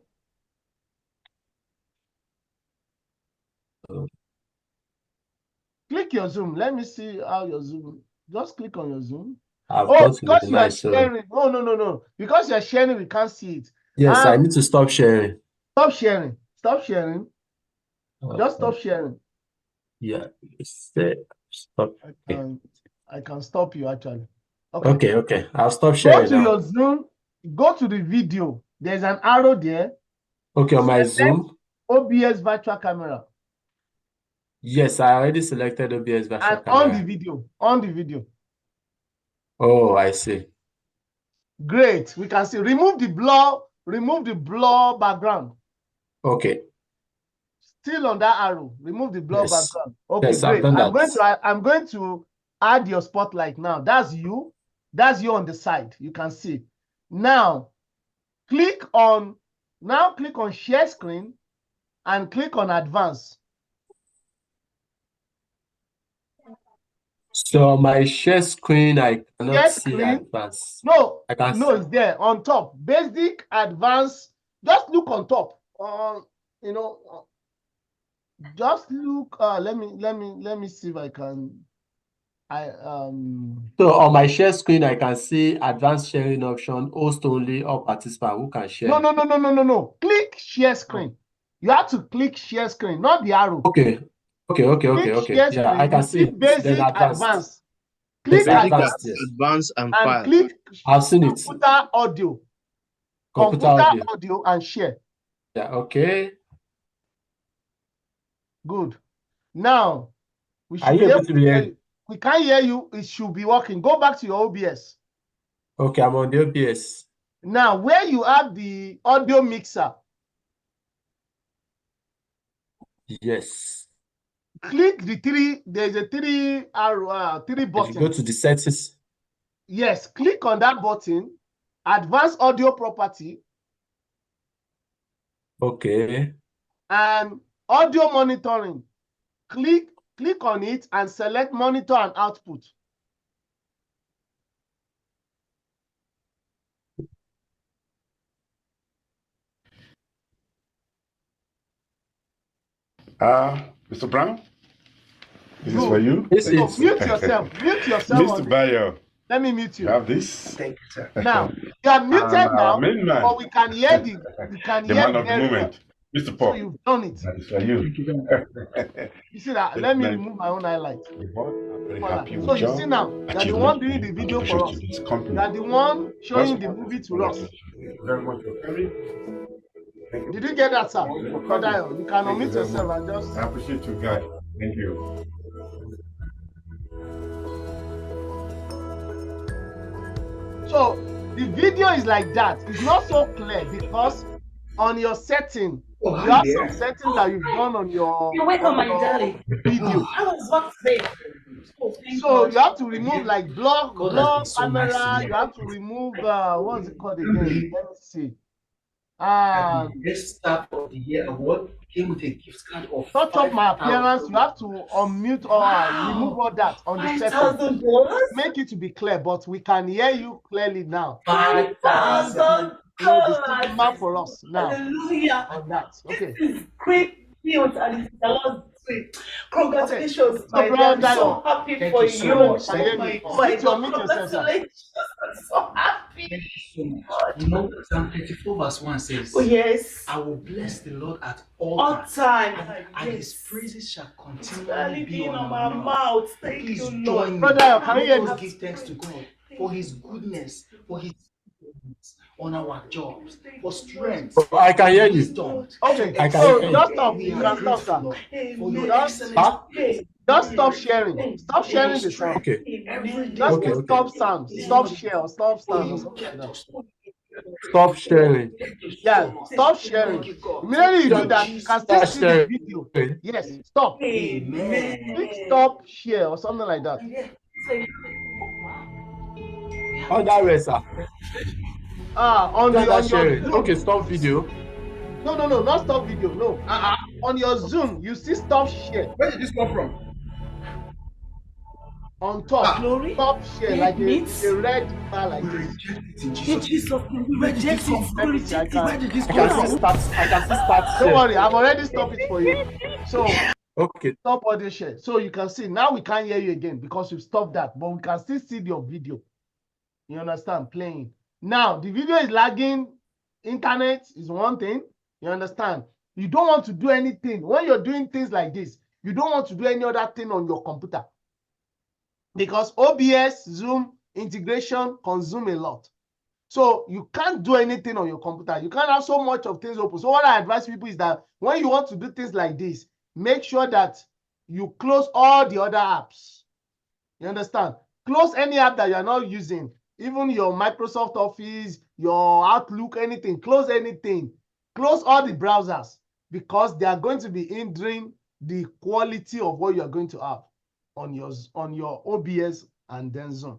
Click your Zoom. Let me see how your Zoom. Just click on your Zoom. Because you are sharing. No. Because you're sharing, we can't see it. Yes, I need to stop sharing. Stop sharing. Stop sharing. Just stop sharing. Yeah. Stop. I can stop you actually. Okay. I'll stop sharing. Go to your Zoom. Go to the video. There's an arrow there. Okay, on my Zoom. OBS virtual camera. Yes, I already selected OBS virtual camera. On the video. On the video. Oh, I see. Great. We can see. Remove the blur background. Okay. Still on that arrow. Remove the blur background. Okay, yes, great. I've done that. I'm going to add your spotlight now. That's you. That's you on the side. You can see. Now click on share screen and click on advanced. So on my share screen, I cannot see advanced. No, it's there on top. Basic, advanced. Just look on top. Just look. Let me see if I can. So on my share screen, I can see advanced sharing option, host only, or participant who can share. No. Click share screen. You have to click share screen, not the arrow. Okay. Yeah, I can see basic, advanced. Click advanced and file. Click. I've seen it. Computer audio. Computer audio and share. Yeah. Okay. Good. Now we should Are you able to hear you? We can't hear you. It should be working. Go back to your OBS. Okay, I'm on the OBS. Now, where you have the audio mixer. Yes. Click the three. There's a three buttons. Go to the settings. Yes, click on that button. Advanced audio property. Okay. And audio monitoring. Click on it and select monitor and output. Mr. Brown, this is for you. Mute yourself. Mr. Bayo. Let me mute you. You have this. Thank you, sir. Now you are muted now, but we can hear the man of the moment. Mr. Paul. So you've done it. That is for you. You see that? Let me remove my own highlight. I'm very Voilà. happy with So you your see now, you're the achievement one doing the and video for contribution us. to this company. You're the one showing the Once movie to more, us. Thank you very much for coming. Thank you. Did you get that, sir? For Brother, coming. you can Thank you unmute very yourself much. and just. I appreciate you guys. Thank you. So the video is like that. It's not so clear because on your setting, you have some settings that you've done on your, video. I was about to say. So you have to remove like blur camera. You have to remove what's it called again? Let me see. Best Staff of the Year award came with a gift card of Touch up my 5,000. appearance. You have to unmute or remove all that on the setting. $5,000. Make it to be clear, but we can hear you clearly now. $5,000. The stigma for us now. Hallelujah. On that. Okay. This is great news and it's the Lord's sweet. Congratulations, Okay. my So, dear. I'm brother, so happy Thank for you you. so much. Oh Thank my you. God. Yourself, sir. Congratulations. I'm so happy. Thank you so much. You know, Psalm 34 verse 1 says, Oh, yes. I will bless the Lord at all All times, time. and Yes. his praises shall continually Really be being on on our my mouth. mouth. Thank Please you, join Lord. me. Brother, can you hear Let us me? give thanks to God for his goodness, for his on our jobs, for strength. I can hear you. wisdom. Okay, I can so hear you. just stop. We You are can stop, grateful, sir. Lord, for your Just, excellent just stop sharing. Stop sharing the sound. Okay. every day. Just Okay, say okay. stop sound. Stop share or stop sound or something like that. Stop sharing. Yeah, stop sharing. Immediately you do that, you can still see the video. Yes, stop. Amen. Click stop share or something like that. On that way, sir. On your sharing. Zoom. Okay, stop video. No, not stop video. No. On your Zoom, you see stop share. Where did this come from? On top, Glory. stop share like a red bar like We this. reject it in In Jesus' name. Jesus' name, we reject it. Let We me see, I reject it. Where did this I come can see from? start. I can see start. Don't share. worry, I've already stopped it for you. So Okay. stop audio share. So you can see now we can't hear you again because you've stopped that, but we can still see your video. You understand? Playing. Now the video is lagging. Internet is one thing. You understand? You don't want to do anything. When you're doing things like this, you don't want to do any other thing on your computer. Because OBS, Zoom, integration consume a lot. So you can't do anything on your computer. You can't have so much of things open. So what I advise people is that when you want to do things like this, make sure that you close all the other apps. You understand? Close any app that you're not using. Even your Microsoft Office, your Outlook, anything. Close anything. Close all the browsers because they are going to be hindering the quality of what you're going to have on your OBS and then Zoom.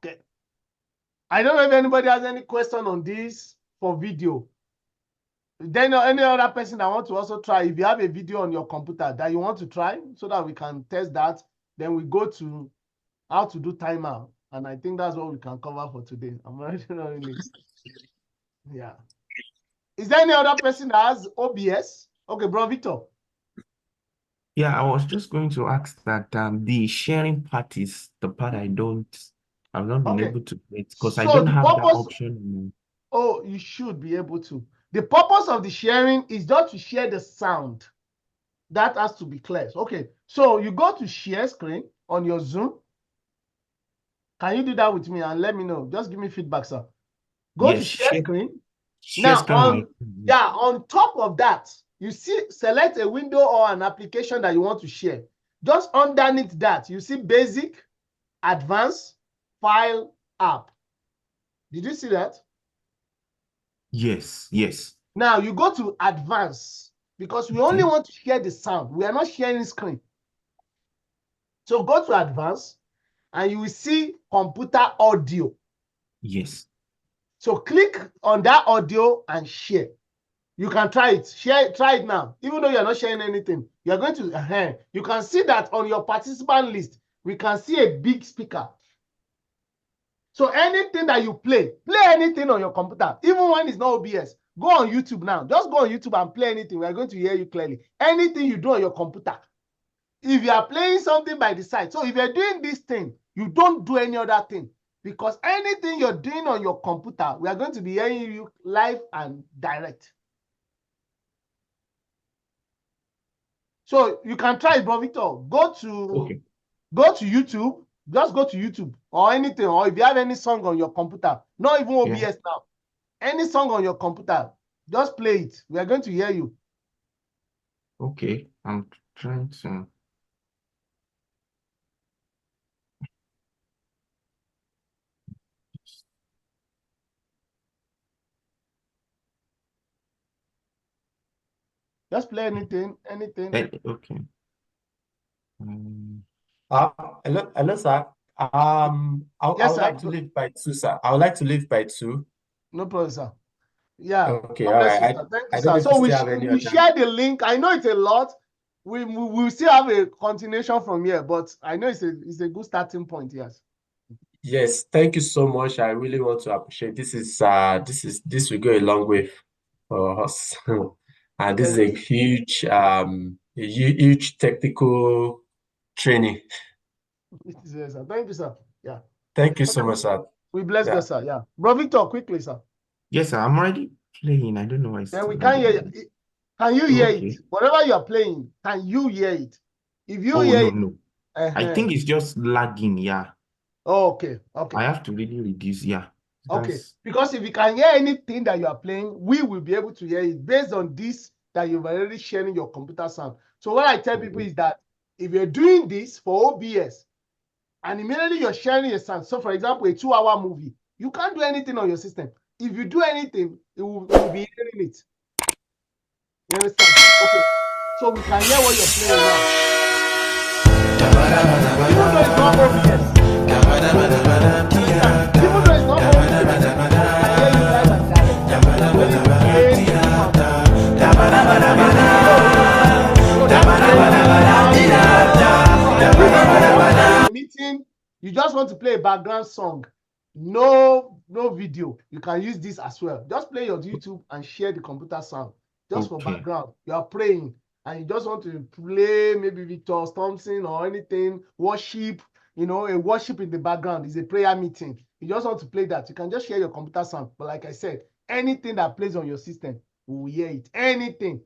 Okay. I don't know if anybody has any question on this for video. Then any other person that want to also try, if you have a video on your computer that you want to try so that we can test that, then we go to how to do timer. And I think that's what we can cover for today. I'm already running it. Yeah. Is there any other person that has OBS? Okay, bro, Victor. Yeah, I was just going to ask that the sharing part is the part I've not been able to get because I don't have that option. Oh, you should be able to. The purpose of the sharing is just to share the sound. That has to be clear. Okay, so you go to share screen on your Zoom. Can you do that with me and let me know? Just give me feedback, sir. Go to share screen. Now, on top of that, you see, select a window or an application that you want to share. Just underneath that, you see basic, advanced, file, app. Did you see that? Yes. Now you go to advanced because we only want to share the sound. We are not sharing screen. So go to advanced and you will see computer audio. Yes. So click on that audio and share. You can try it. Try it now. Even though you're not sharing anything, you're going to, you can see that on your participant list, we can see a big speaker. So anything that you play anything on your computer, even when it's not OBS, go on YouTube now. Just go on YouTube and play anything. We are going to hear you clearly. Anything you do on your computer. If you are playing something by the side, so if you're doing this thing, you don't do any other thing. Because anything you're doing on your computer, we are going to be hearing you live and direct. So you can try it, bro, Victor. Go to YouTube. Just go to YouTube or anything, or if you have any song on your computer, not even OBS now, any song on your computer, just play it. We are going to hear you. Okay, I'm trying to. Just play anything. Okay. Hello, sir. I would like to leave by 2, sir. I would like to leave by 2. No problem, sir. Yeah. Okay, God all bless you, right. sir. Thank you, I don't sir. know if So you we still have any other. share the link. I know it's a lot. We still have a continuation from here, but I know it's a good starting point. Yes. Yes, thank you so much. I really want to appreciate this will go a long way for us. And this is a huge technical training. Yes, sir. Thank you, sir. Yeah. Thank you so much, sir. We bless Yeah. God, sir. Yeah. Bro Victor, quickly, sir. Yes, sir. I'm already playing. I don't know why it's Then we still can't hear loading. you. Can you hear Okay. it? Whatever you are playing, can you hear it? If you Oh, hear no. it, I think it's just lagging. Yeah. Oh, okay. Okay. I have to really reduce. Yeah. Okay. Because if you can hear anything that you are playing, we will be able to hear it based on this that you've already sharing your computer sound. So what I tell people is that if you're doing this for OBS and immediately you're sharing your sound, so for example, a 2-hour movie, you can't do anything on your system. If you do anything, it will be hearing it. You understand? Okay. So we can hear what you're playing now. Even though it's not OBS. Even though it's not OBS. Meeting, you just want to play a background song, no video, you can use this as well. Just play your YouTube and share the computer sound just for background. You are praying and you just want to play maybe Victor Thompson or anything, worship, a worship in the background is a prayer meeting. You just want to play that, you can just share your computer sound. But like I said, anything that plays on your system, we will hear it. Anything.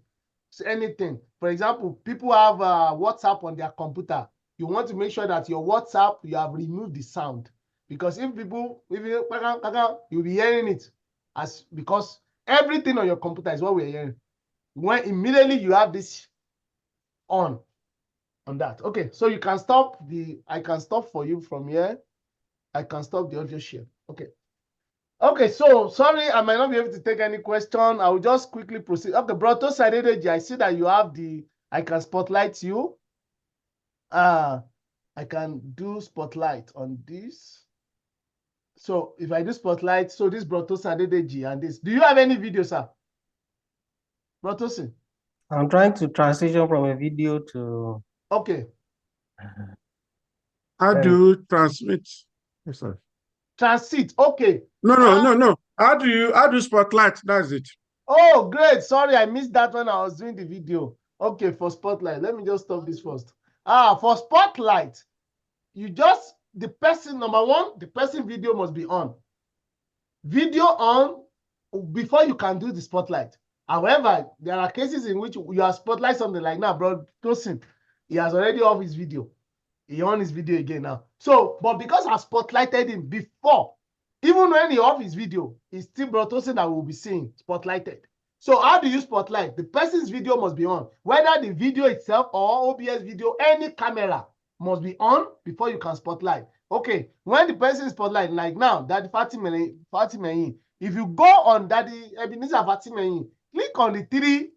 For example, people have WhatsApp on their computer. You want to make sure that your WhatsApp, you have removed the sound. Because you'll be hearing it because everything on your computer is what we're hearing. When immediately you have this on that. Okay, so you can stop I can stop for you from here. I can stop the audio share. Okay, so sorry, I might not be able to take any question. I will just quickly proceed. Okay, Broto Sadedeji, I see that you have I can spotlight you. I can do spotlight on this. So if I do spotlight, so this Broto Sadedeji and this. Do you have any video, sir? Brotosin? I'm trying to transition from a video to. Okay. How do you transmit? Yes, sir. Transit. Okay. No. How do you spotlight? That's it. Oh, great. Sorry, I missed that when I was doing the video. Okay, for spotlight. Let me just stop this first. For spotlight, the person, number one, the person video must be on. Video on before you can do the spotlight. However, there are cases in which you are spotlight something like now, bro Tosin. He has already off his video. He on his video again now. So, but because I spotlighted him before, even when he off his video, it's still brought us in that we'll be seeing spotlighted. So how do you spotlight? The person's video must be on. Whether the video itself or OBS video, any camera must be on before you can spotlight. Okay, when the person is spotlight, like now, Daddy Fatimeyin, if you go on Daddy Ebenezer Fatimeyin, click on the three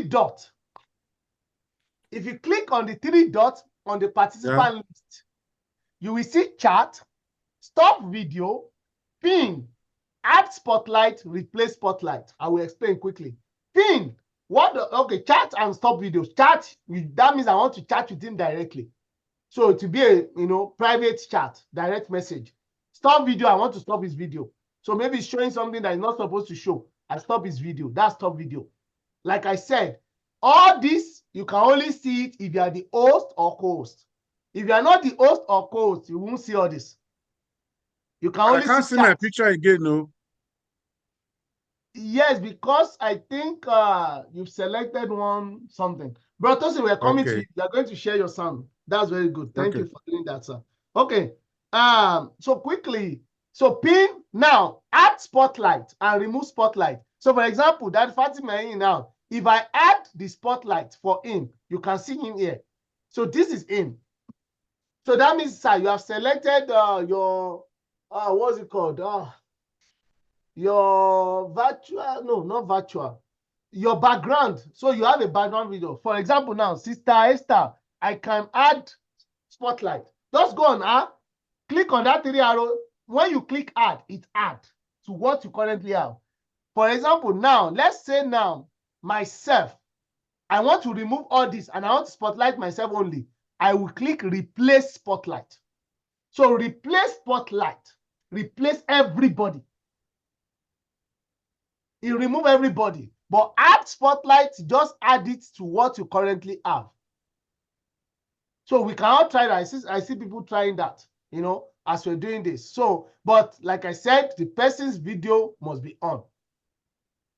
dots. If you click on the 3 dots on the participant list, you will see chat, stop video, pin, add spotlight, replace spotlight. I will explain quickly. Pin, chat and stop video. Chat, that means I want to chat with him directly. So it will be a private chat, direct message. Stop video, I want to stop his video. So maybe it's showing something that is not supposed to show. I stop his video. That's stop video. Like I said, all this, you can only see it if you are the host or co-host. If you are not the host or co-host, you won't see all this. You can only I can't see my picture again, no. Yes, because I think you've selected one something. Bro Tosin, we're coming to you. You're going to share your sound. That's very good. Thank you for doing that, sir. Okay. So quickly, so pin now, add spotlight and remove spotlight. So for example, that Fatima in now, if I add the spotlight for him, you can see him here. So this is him. So that means, sir, you have selected your what's it called? Your virtual, no, not virtual, your background. So you have a background video. For example, now, Sister Esther, I can add spotlight. Just go on, click on that 3 arrow. When you click add, it adds to what you currently have. For example, now, let's say now, myself, I want to remove all this and I want to spotlight myself only. I will click replace spotlight. So replace spotlight, replace everybody. You remove everybody, but add spotlight, just add it to what you currently have. So we cannot try that. I see people trying that, you know, as we're doing this. So, but like I said, the person's video must be on.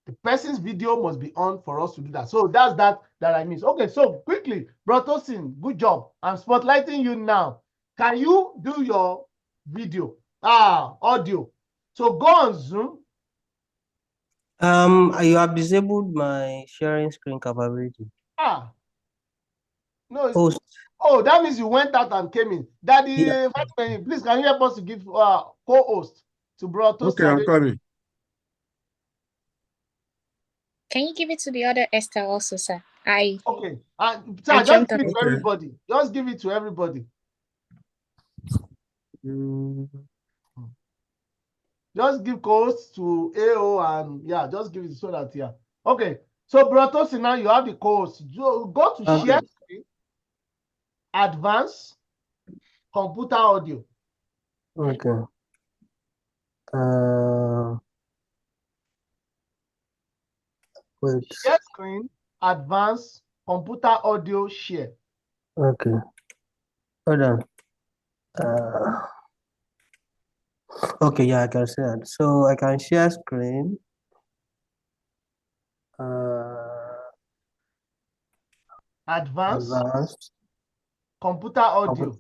The person's video must be on for us to do that. So that's that I miss. Okay, so quickly, Bro Tosin, good job. I'm spotlighting you now. Can you do your video? Audio. So go on Zoom. You have disabled my sharing screen capability. No, Host. Oh, that means you went out and came in. Daddy, please, can you help us to give co-host to Bro Tosin? Okay, I'm coming. Can you give it to the other Esther also, sir? Okay. Sir, just give it to everybody. Just give it to everybody. Just give codes to AO and yeah, just give it so that yeah. Okay. So Bro Tosin, now you have the codes. Go to share screen, advanced, computer audio. Okay. Wait. Share screen, advanced, computer audio, share. Okay. Hold on. Okay, yeah, I can see that. So I can share screen. Advanced, computer audio.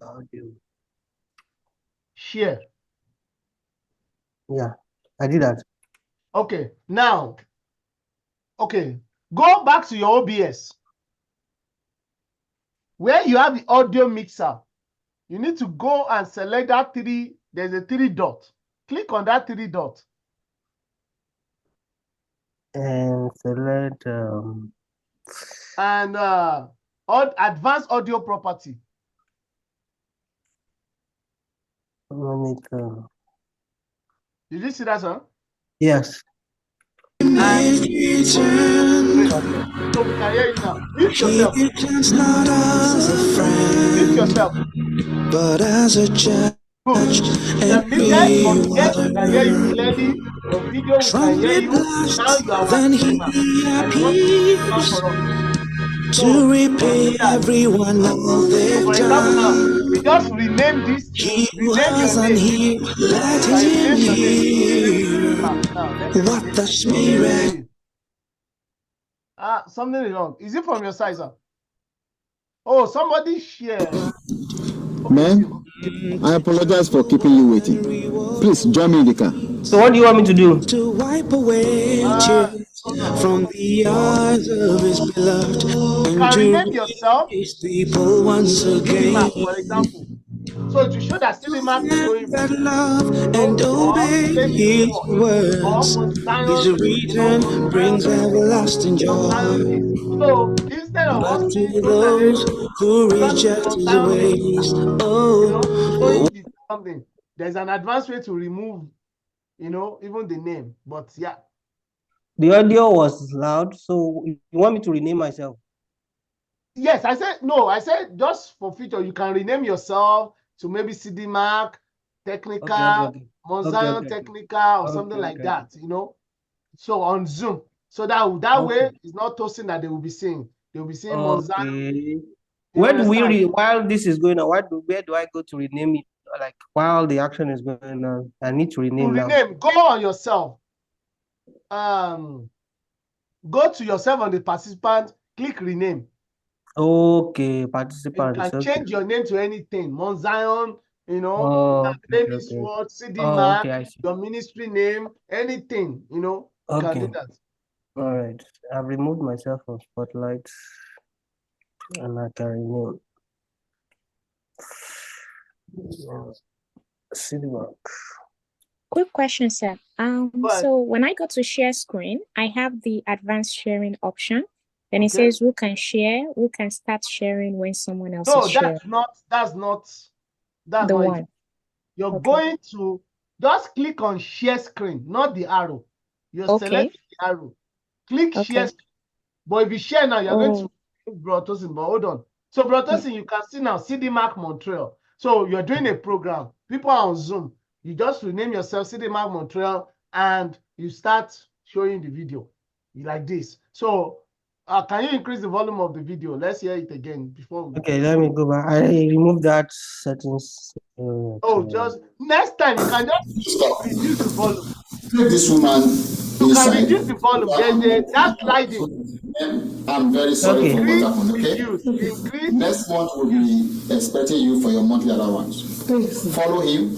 Share. Yeah, I did that. Okay, now, okay, go back to your OBS. Where you have the audio mixer, you need to go and select that there's a 3 dot. Click on that 3 dot. And select and advanced audio property. Did you see that, sir? Yes. And so we can hear you now. Mute yourself. Mute yourself. But as a judge, and muted, but yes, we can hear you clearly. Your video, we can hear you. Now you are then he appears to repay everyone all they've done. We just rename this. He wasn't here, let him hear what the Spirit. Something is wrong. Is it from your side, sir? Oh, somebody shared. Man, I apologize for keeping you waiting. Please join me in the car. So what do you want me to do? To wipe away tears from the eyes of his beloved and to rename yourself his people once again. For example. So to show that Cdmac is going that love and obey his words. His return brings everlasting joy. So instead of but to those who reject his ways, something, there's an advanced way to remove, even the name. But yeah. The audio was loud, so you want me to rename myself? Yes, I said no. I said just for future, you can rename yourself to maybe Cdmac Technical, Monzion Technical, or something like that. So on Zoom, so that way it's not Tosin that they will be seeing. They will be seeing Monzion. Where do we while this is going on? Where do I go to rename it? Like while the action is going on, I need to rename now. Go on yourself. go to yourself on the participant, click rename. Okay, You participants. can Okay. change your name to anything. Mount Zion, you know, Oh, name okay, is okay. what, Oh, Cdmac, okay, I see. your ministry name, anything, you know, you can do Okay. that. All right. I've removed myself from Spotlight and I can rename. Cdmac. Quick question, sir. So when I go to share screen, I have the advanced sharing option. Then it says who can share, who can start sharing when someone else No, is sharing. that's not The it. one. You're going to just click on share screen, not the arrow. You're selecting the arrow. Click share screen. But if you share now, you're going to Brotosin. But hold on. So Brotosin, you can see now Cdmac Montreal. So you're doing a program. People are on Zoom. You just rename yourself Cdmac Montreal and you start showing the video like this. So can you increase the volume of the video? Let's hear it again before we... Okay, let me go back. I removed that settings. Just next time you can just reduce the volume. Take this woman You inside. can reduce the volume. There's that sliding. I'm very sorry for what happened, okay? Increase. Next month we'll be expecting you for your monthly allowance. Please follow him.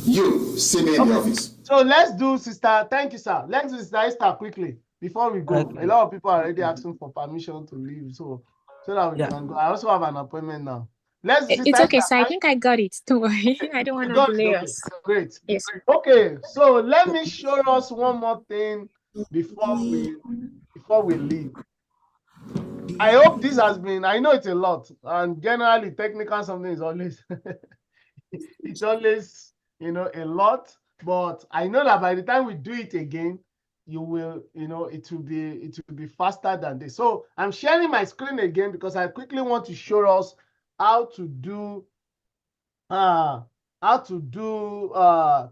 You see me in the office. So let's do sister. Thank you, sir. Let's do sister Esther quickly before we go. A lot of people are already asking for permission to leave, so that we can go. I also have an appointment now. It's okay, sir. I think I got it. Don't worry. I don't want to delay us. Great. Yes. Okay, so let me show us one more thing before we leave. I hope this has been, I know it's a lot, and generally technical something is always it's always, you know, a lot, but I know that by the time we do it again, you will, you know, it will be faster than this. So I'm sharing my screen again because I quickly want to show us how to do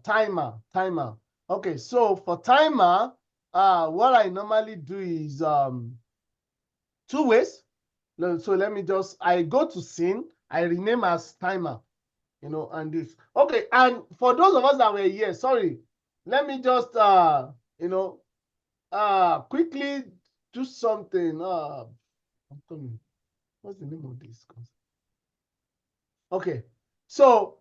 timer. Okay, so for timer, what I normally do is two ways. So let me just, I go to scene, I rename as timer, you know, and this. Okay, and for those of us that were here, sorry, let me just, you know, quickly do something. I'm coming. What's the name of this? Okay, so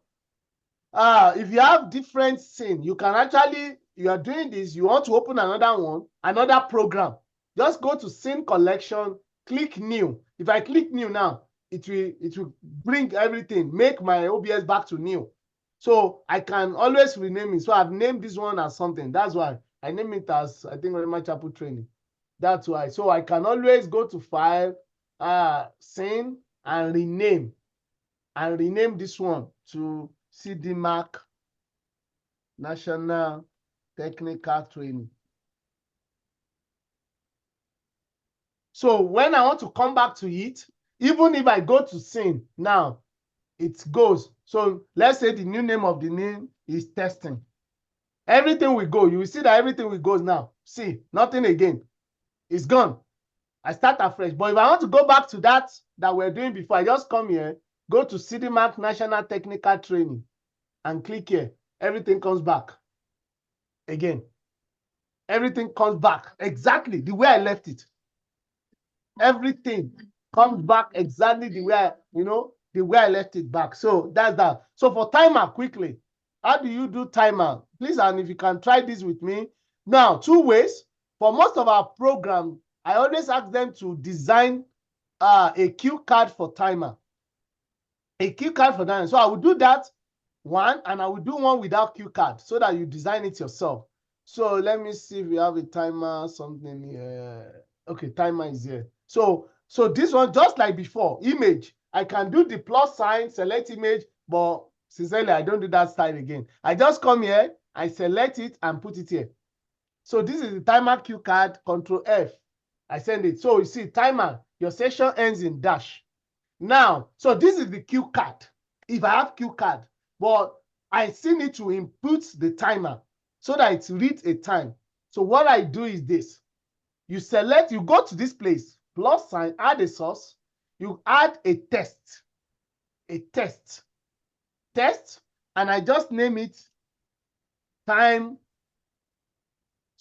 if you have different scene, you can actually, you are doing this, you want to open another one, another program, just go to scene collection, click new. If I click new now, it will bring everything, make my OBS back to new. So I can always rename it. So I've named this one as something. That's why I name it as, I think, Rema Chapel Training. That's why. So I can always go to file, scene, and rename this one to Cdmac National Technical Training. So when I want to come back to it, even if I go to scene now, it goes. So let's say the new name of the name is testing. Everything will go. You will see that everything will go now. See, nothing again. It's gone. I start afresh. But if I want to go back to that we're doing before, I just come here, go to Cdmac National Technical Training and click here. Everything comes back again. Everything comes back exactly the way I left it. Everything comes back exactly the way the way I left it back. So that's that. So for timer, quickly, how do you do timer? Please, and if you can try this with me. Now, two ways. For most of our program, I always ask them to design a cue card for timer. A cue card for timer. So I will do that one, and I will do one without cue card so that you design it yourself. So let me see if we have a timer, something here. Okay, timer is here. So this one, just like before, image. I can do the plus sign, select image, but sincerely, I don't do that style again. I just come here, I select it and put it here. So this is the timer cue card, Control F. I send it. So you see, timer, your session ends in dash. Now, so this is the cue card. If I have cue card, but I still need to input the timer so that it reads a time. So what I do is this. You select, you go to this place, plus sign, add a source. You add a test, and I just name it time.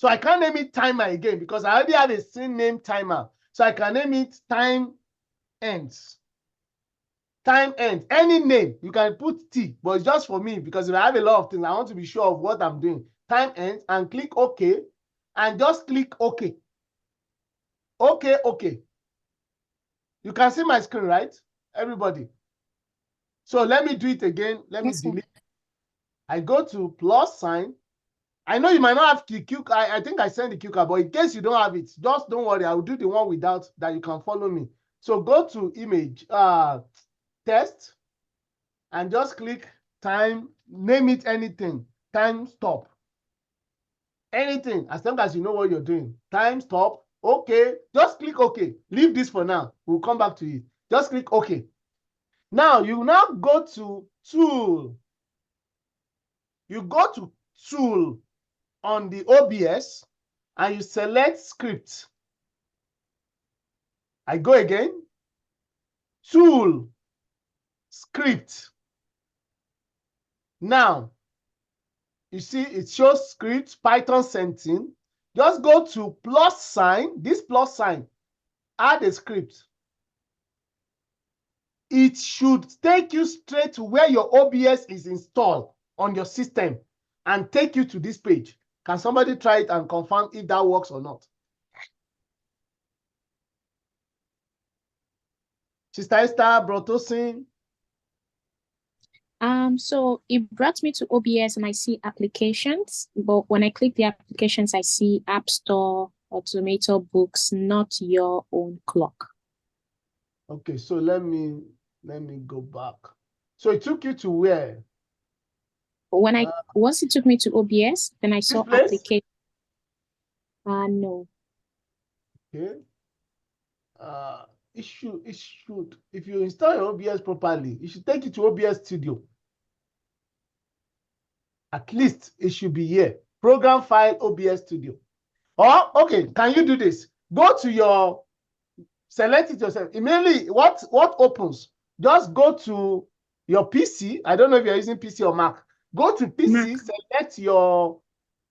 So I can't name it timer again because I already have a scene name timer. So I can name it time ends. Time ends. Any name, you can put T, but it's just for me because if I have a lot of things, I want to be sure of what I'm doing. Time ends and click OK and just click OK. OK, OK. You can see my screen, right? Everybody. So let me do it again. Let me delete. I go to plus sign. I know you might not have the Q card. I think I sent the Q card, but in case you don't have it, just don't worry. I will do the one without that you can follow me. So go to image, test, and just click time, name it anything, time stop. Anything, as long as you know what you're doing. Time stop, okay, just click okay. Leave this for now. We'll come back to it. Just click okay. Now, you now go to tool. You go to tool on the OBS and you select script. I go again. Tool, script. Now, you see it shows script, Python sentence. Just go to plus sign, this plus sign, add a script. It should take you straight to where your OBS is installed on your system and take you to this page. Can somebody try it and confirm if that works or not? Sister Esther, Brotosin. So it brought me to OBS and I see applications, but when I click the applications, I see App Store, Automator Books, not your own clock. Okay, so let me go back. So it took you to where? When once it took me to OBS, then I saw application. No. Okay. It should, if you install your OBS properly, it should take you to OBS Studio. At least it should be here. Program file OBS Studio. Or, okay, can you do this? Go to your, select it yourself. Immediately, what opens? Just go to your PC. I don't know if you're using PC or Mac. Go to PC, select your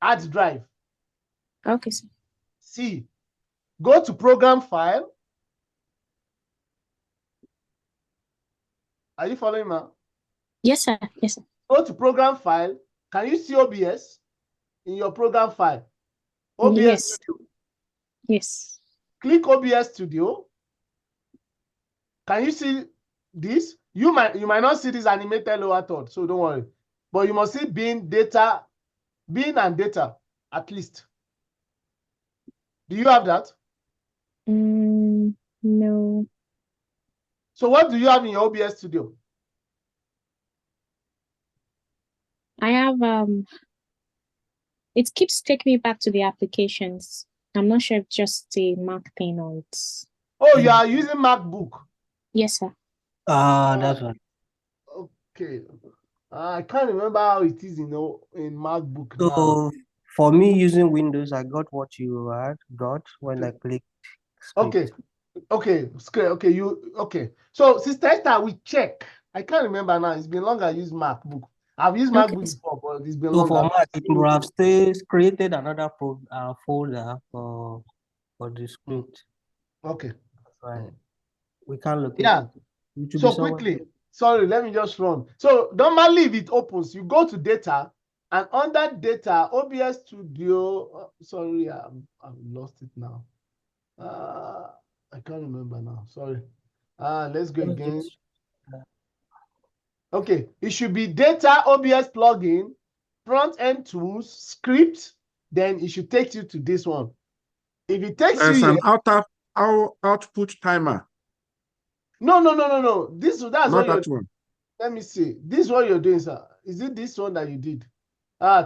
hard drive. Okay, sir. C. Go to program file. Are you following me? Yes, sir. Yes, sir. Go to program file. Can you see OBS in your program file? OBS yes. Studio. Yes. Click OBS Studio. Can you see this? You might not see this animated lower third, so don't worry. But you must see bin data, bin and data at least. Do you have that? No. So what do you have in your OBS Studio? I have it keeps taking me back to the applications. I'm not sure if just a Mac thing or it's. Oh, you are using MacBook. Yes, sir. That's right. Okay. I can't remember how it is in MacBook now. So for me using Windows, I got what you had got when I clicked script. Okay. Okay. So Sister Esther, we check. I can't remember now. It's been long I used MacBook. I've used MacBook before, but it's been So long. for Mac, it would have created another folder for the script. Okay. Right. We can't look Yeah. So quickly, sorry, let me just run. So normally if it opens, you go to data, and under data, OBS Studio. Sorry, I've lost it now. I can't remember now. Sorry. Let's go again. Okay, it should be data, OBS plugin, front end tools, script. Then it should take you to this one. If it takes you an output timer. No. That's not what that one. Let me see. This is what you're doing, sir. Is it this one that you did?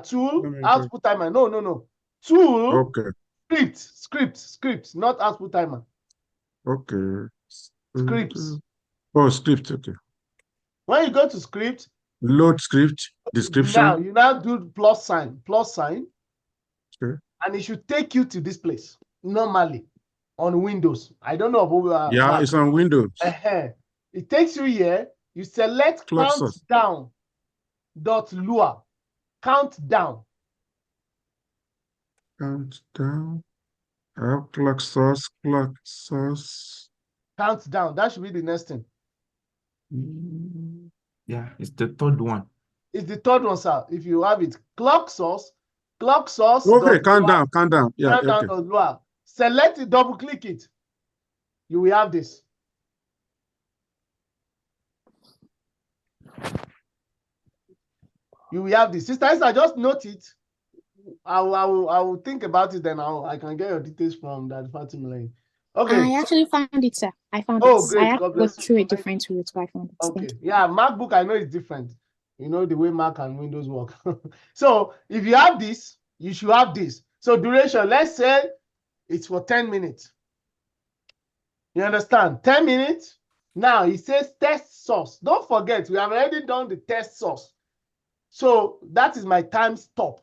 Tool, output timer. No. Tool, okay. Script, not output timer. Okay. Scripts. Oh, script, okay. When you go to script, load script, description. Now you now do plus sign. Okay. And it should take you to this place normally on Windows. I don't know about Mac. It's on Windows. It takes you here. You select countdown.lua. Countdown. Count down. I have clock source, clock source. Count down. That should be the next thing. Yeah, it's the third one. It's the third one, sir. If you have it, clock source. Okay, count down. Yeah, Count down okay. does Lua. Select it, double click it. You will have this. You will have this. Sister Esther, just note it. I will think about it, then I can get your details from that Fatima Lane. Okay. I actually found it, sir. I found it. Oh, great. I had God to go bless you. through a different route, so I found it. Okay. Yeah, MacBook, I know it's different. You know the way Mac and Windows work. So if you have this, you should have this. So duration, let's say it's for 10 minutes. You understand? 10 minutes. Now it says test source. Don't forget, we have already done the test source. So that is my time stop.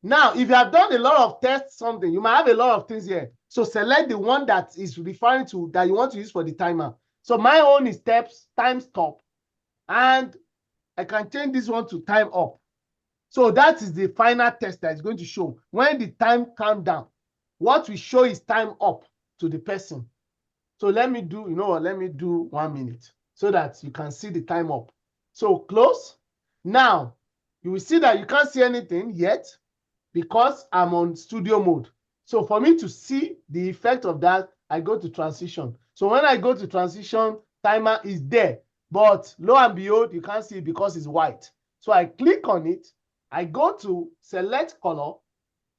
Now, if you have done a lot of tests, something, you might have a lot of things here. So select the one that is referring to that you want to use for the timer. So my own is time stop. And I can change this one to time up. So that is the final test that is going to show. When the time comes down, what we show is time up to the person. So let me do, you know what, let me do 1 minute so that you can see the time up. So close. Now, you will see that you can't see anything yet because I'm on studio mode. So for me to see the effect of that, I go to transition. So when I go to transition, timer is there. But lo and behold, you can't see it because it's white. So I click on it. I go to select color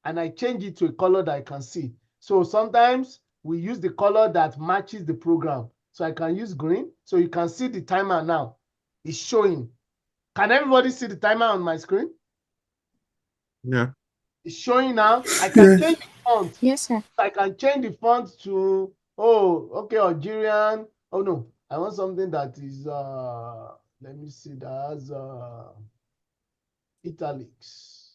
and I change it to a color that I can see. So sometimes we use the color that matches the program. So I can use green. So you can see the timer now. It's showing. Can everybody see the timer on my screen? Yeah. It's showing now. I can change the font. Yes, sir. I can change the font to, oh, okay, Algerian. Oh, no. I want something that is, let me see, that has italics.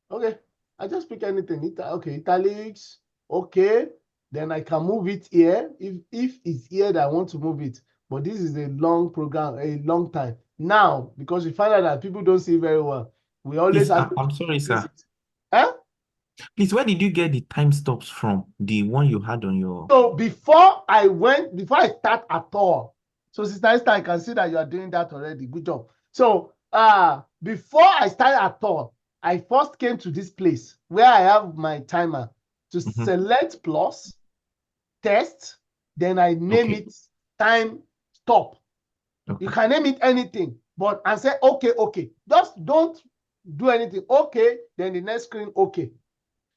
Okay. I just pick anything. Okay, italics. Okay. Then I can move it here if it's here that I want to move it. But this is a long program, a long time. Now, because we find out that people don't see very well, we always Please, have I'm sorry, sir. Huh? Please, where did you get the time stops from? The one you had on your... So before I start at all, so Sister Esther, I can see that you are doing that already. Good job. So before I start at all, I first came to this place where I have my timer to select plus, test, then I name it time stop. You can name it anything, but and say, okay. Just don't do anything. Okay, then the next screen, okay.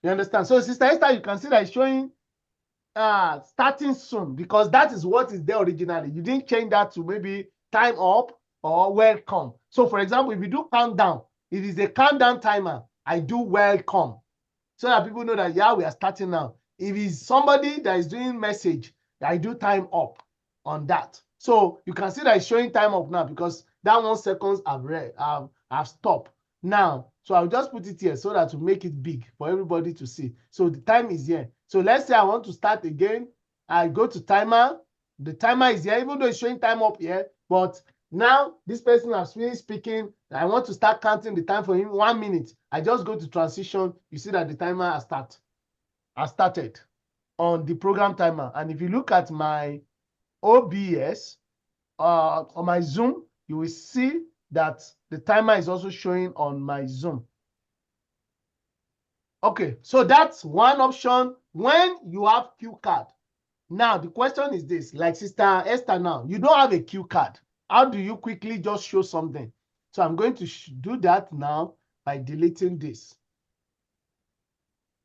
You understand? So Sister Esther, you can see that it's showing starting soon because that is what is there originally. You didn't change that to maybe time up or welcome. So for example, if you do countdown, it is a countdown timer. I do welcome so that people know that, yeah, we are starting now. If it's somebody that is doing message, I do time up on that. So you can see that it's showing time up now because that 1 second have stopped now. So I'll just put it here so that to make it big for everybody to see. So the time is here. So let's say I want to start again. I go to timer. The timer is here, even though it's showing time up here. But now this person has finished speaking. I want to start counting the time for him 1 minute. I just go to transition. You see that the timer has started on the program timer. And if you look at my OBS on my Zoom, you will see that the timer is also showing on my Zoom. Okay, so that's one option when you have cue card. Now, the question is this, like Sister Esther now, you don't have a cue card. How do you quickly just show something? So I'm going to do that now by deleting this.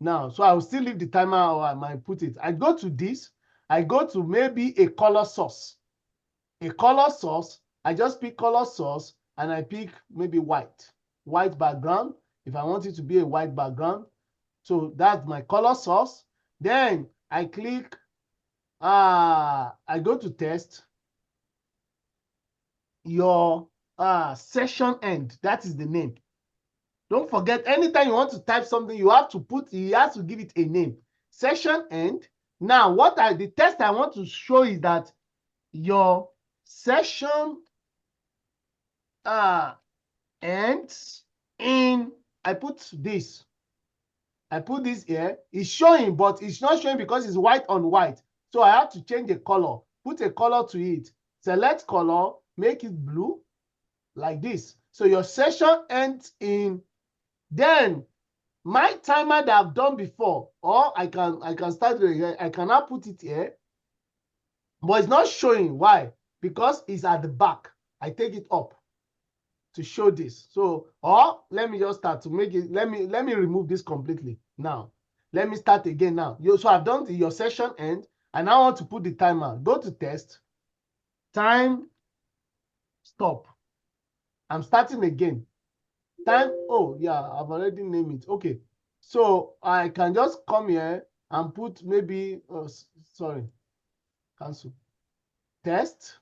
Now, so I will still leave the timer or I might put it. I go to this. I go to maybe a color source. A color source, I just pick color source and I pick maybe white background. If I want it to be a white background. So that's my color source. Then I click, I go to test your session end. That is the name. Don't forget, anytime you want to type something, you have to give it a name. Session end. Now, the test I want to show is that your session ends in, I put this. I put this here. It's showing, but it's not showing because it's white on white. So I have to change the color, put a color to it. Select color, make it blue, like this. So your session ends in, then my timer that I've done before, or I can start it here. I cannot put it here, but it's not showing. Why? Because it's at the back. I take it up to show this. So, or let me just start to make it. Let me remove this completely now. Let me start again now. So I've done your session end, and I want to put the timer. Go to test, time, stop. I'm starting again. Time. Oh yeah, I've already named it. Okay, so I can just come here and put maybe. Sorry, cancel. Test.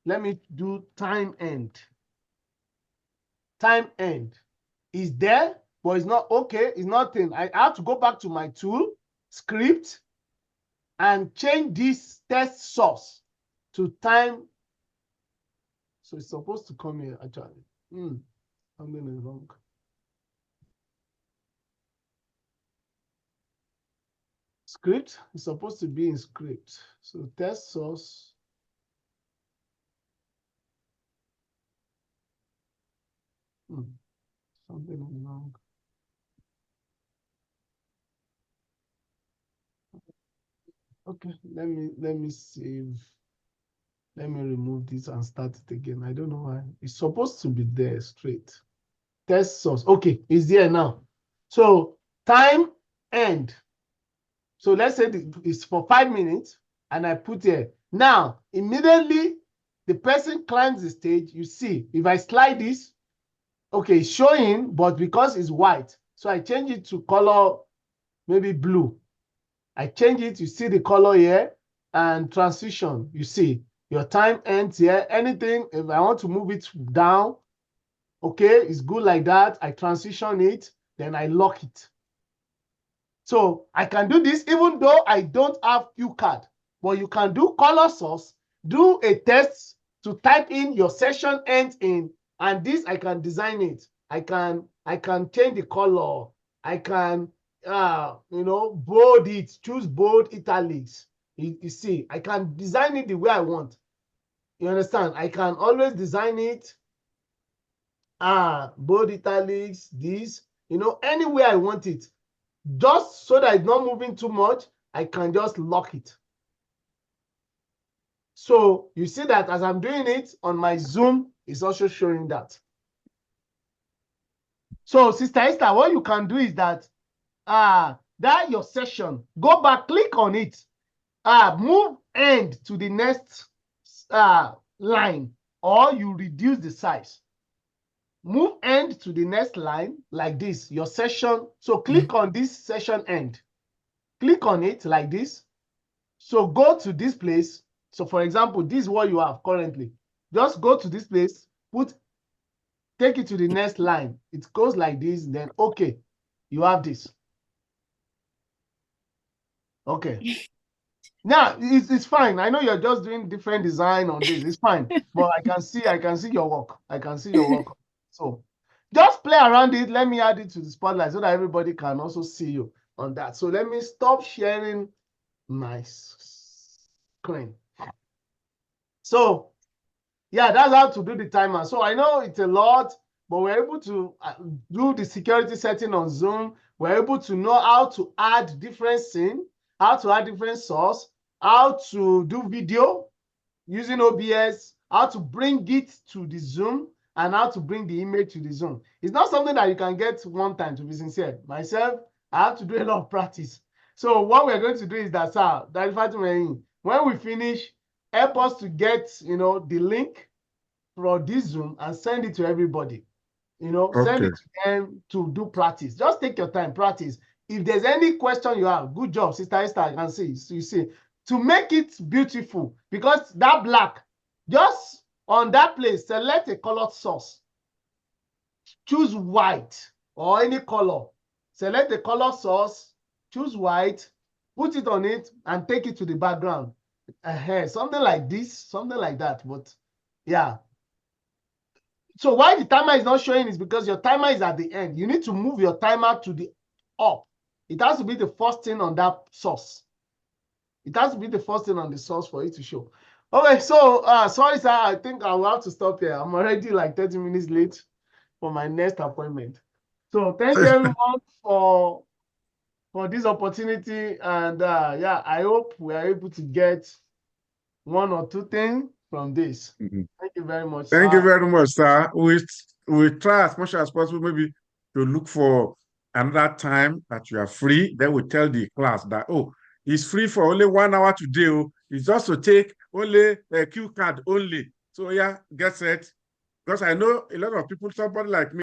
Let me do time end. Time end is there, but it's not okay. It's nothing. I have to go back to my tool, script, and change this test source to time. So it's supposed to come here actually. Something is wrong. Script is supposed to be in script. So test source. Something is wrong. Okay, let me save. Let me remove this and start it again. I don't know why. It's supposed to be there straight. Test source. Okay, it's there now. So time end. So let's say it's for 5 minutes, and I put here. Now, immediately the person climbs the stage. You see, if I slide this, okay, it's showing, but because it's white, so I change it to color, maybe blue. I change it, you see the color here, and transition, you see, your time ends here. Anything, if I want to move it down, okay, it's good like that. I transition it, then I lock it. So I can do this even though I don't have cue card, but you can do color source, do a test to type in your session ends in, and this I can design it. I can change the color. I can bold it, choose bold italics. You see, I can design it the way I want. You understand? I can always design it. Bold italics, this, any way I want it. Just so that it's not moving too much, I can just lock it. So you see that as I'm doing it on my Zoom, it's also showing that. So Sister Esther, what you can do is that that your session, go back, click on it, move end to the next line, or you reduce the size. Move end to the next line like this, your session. So click on this session end. Click on it like this. So go to this place. So for example, this is what you have currently. Just go to this place, take it to the next line. It goes like this, then okay, you have this. Okay. Now it's fine. I know you're just doing different design on this. It's fine. But I can see your work. I can see your work. So just play around it. Let me add it to the spotlight so that everybody can also see you on that. So let me stop sharing my screen. So yeah, that's how to do the timer. So I know it's a lot, but we're able to do the security setting on Zoom. We're able to know how to add different scene, how to add different source, how to do video using OBS, how to bring it to the Zoom, and how to bring the image to the Zoom. It's not something that you can get one time, to be sincere. Myself, I have to do a lot of practice. So what we're going to do is that, sir, when we finish, help us to get, the link for this Zoom and send it to everybody. Send it to them to do practice. Just take your time, practice. If there's any question you have, good job, Sister Esther, I can see. So you see, to make it beautiful, because that black, just on that place, select a colored source. Choose white or any color. Select the color source, choose white, put it on it, and take it to the background. Something like this, something like that. But yeah. So why the timer is not showing is because your timer is at the end. You need to move your timer to the up. It has to be the first thing on that source. It has to be the first thing on the source for it to show. Okay, so sorry, sir. I think I will have to stop here. I'm already like 30 minutes late for my next appointment. So thank you everyone for this opportunity. And yeah, I hope we are able to get one or two things from this. Thank you very much. Thank you very much, sir. We try as much as possible maybe to look for another time that you are free. Then we tell the class that, oh, it's free for only 1 hour today. Oh. It's just to take only a Q card only. So yeah, get set. Because I know a lot of people, somebody like me,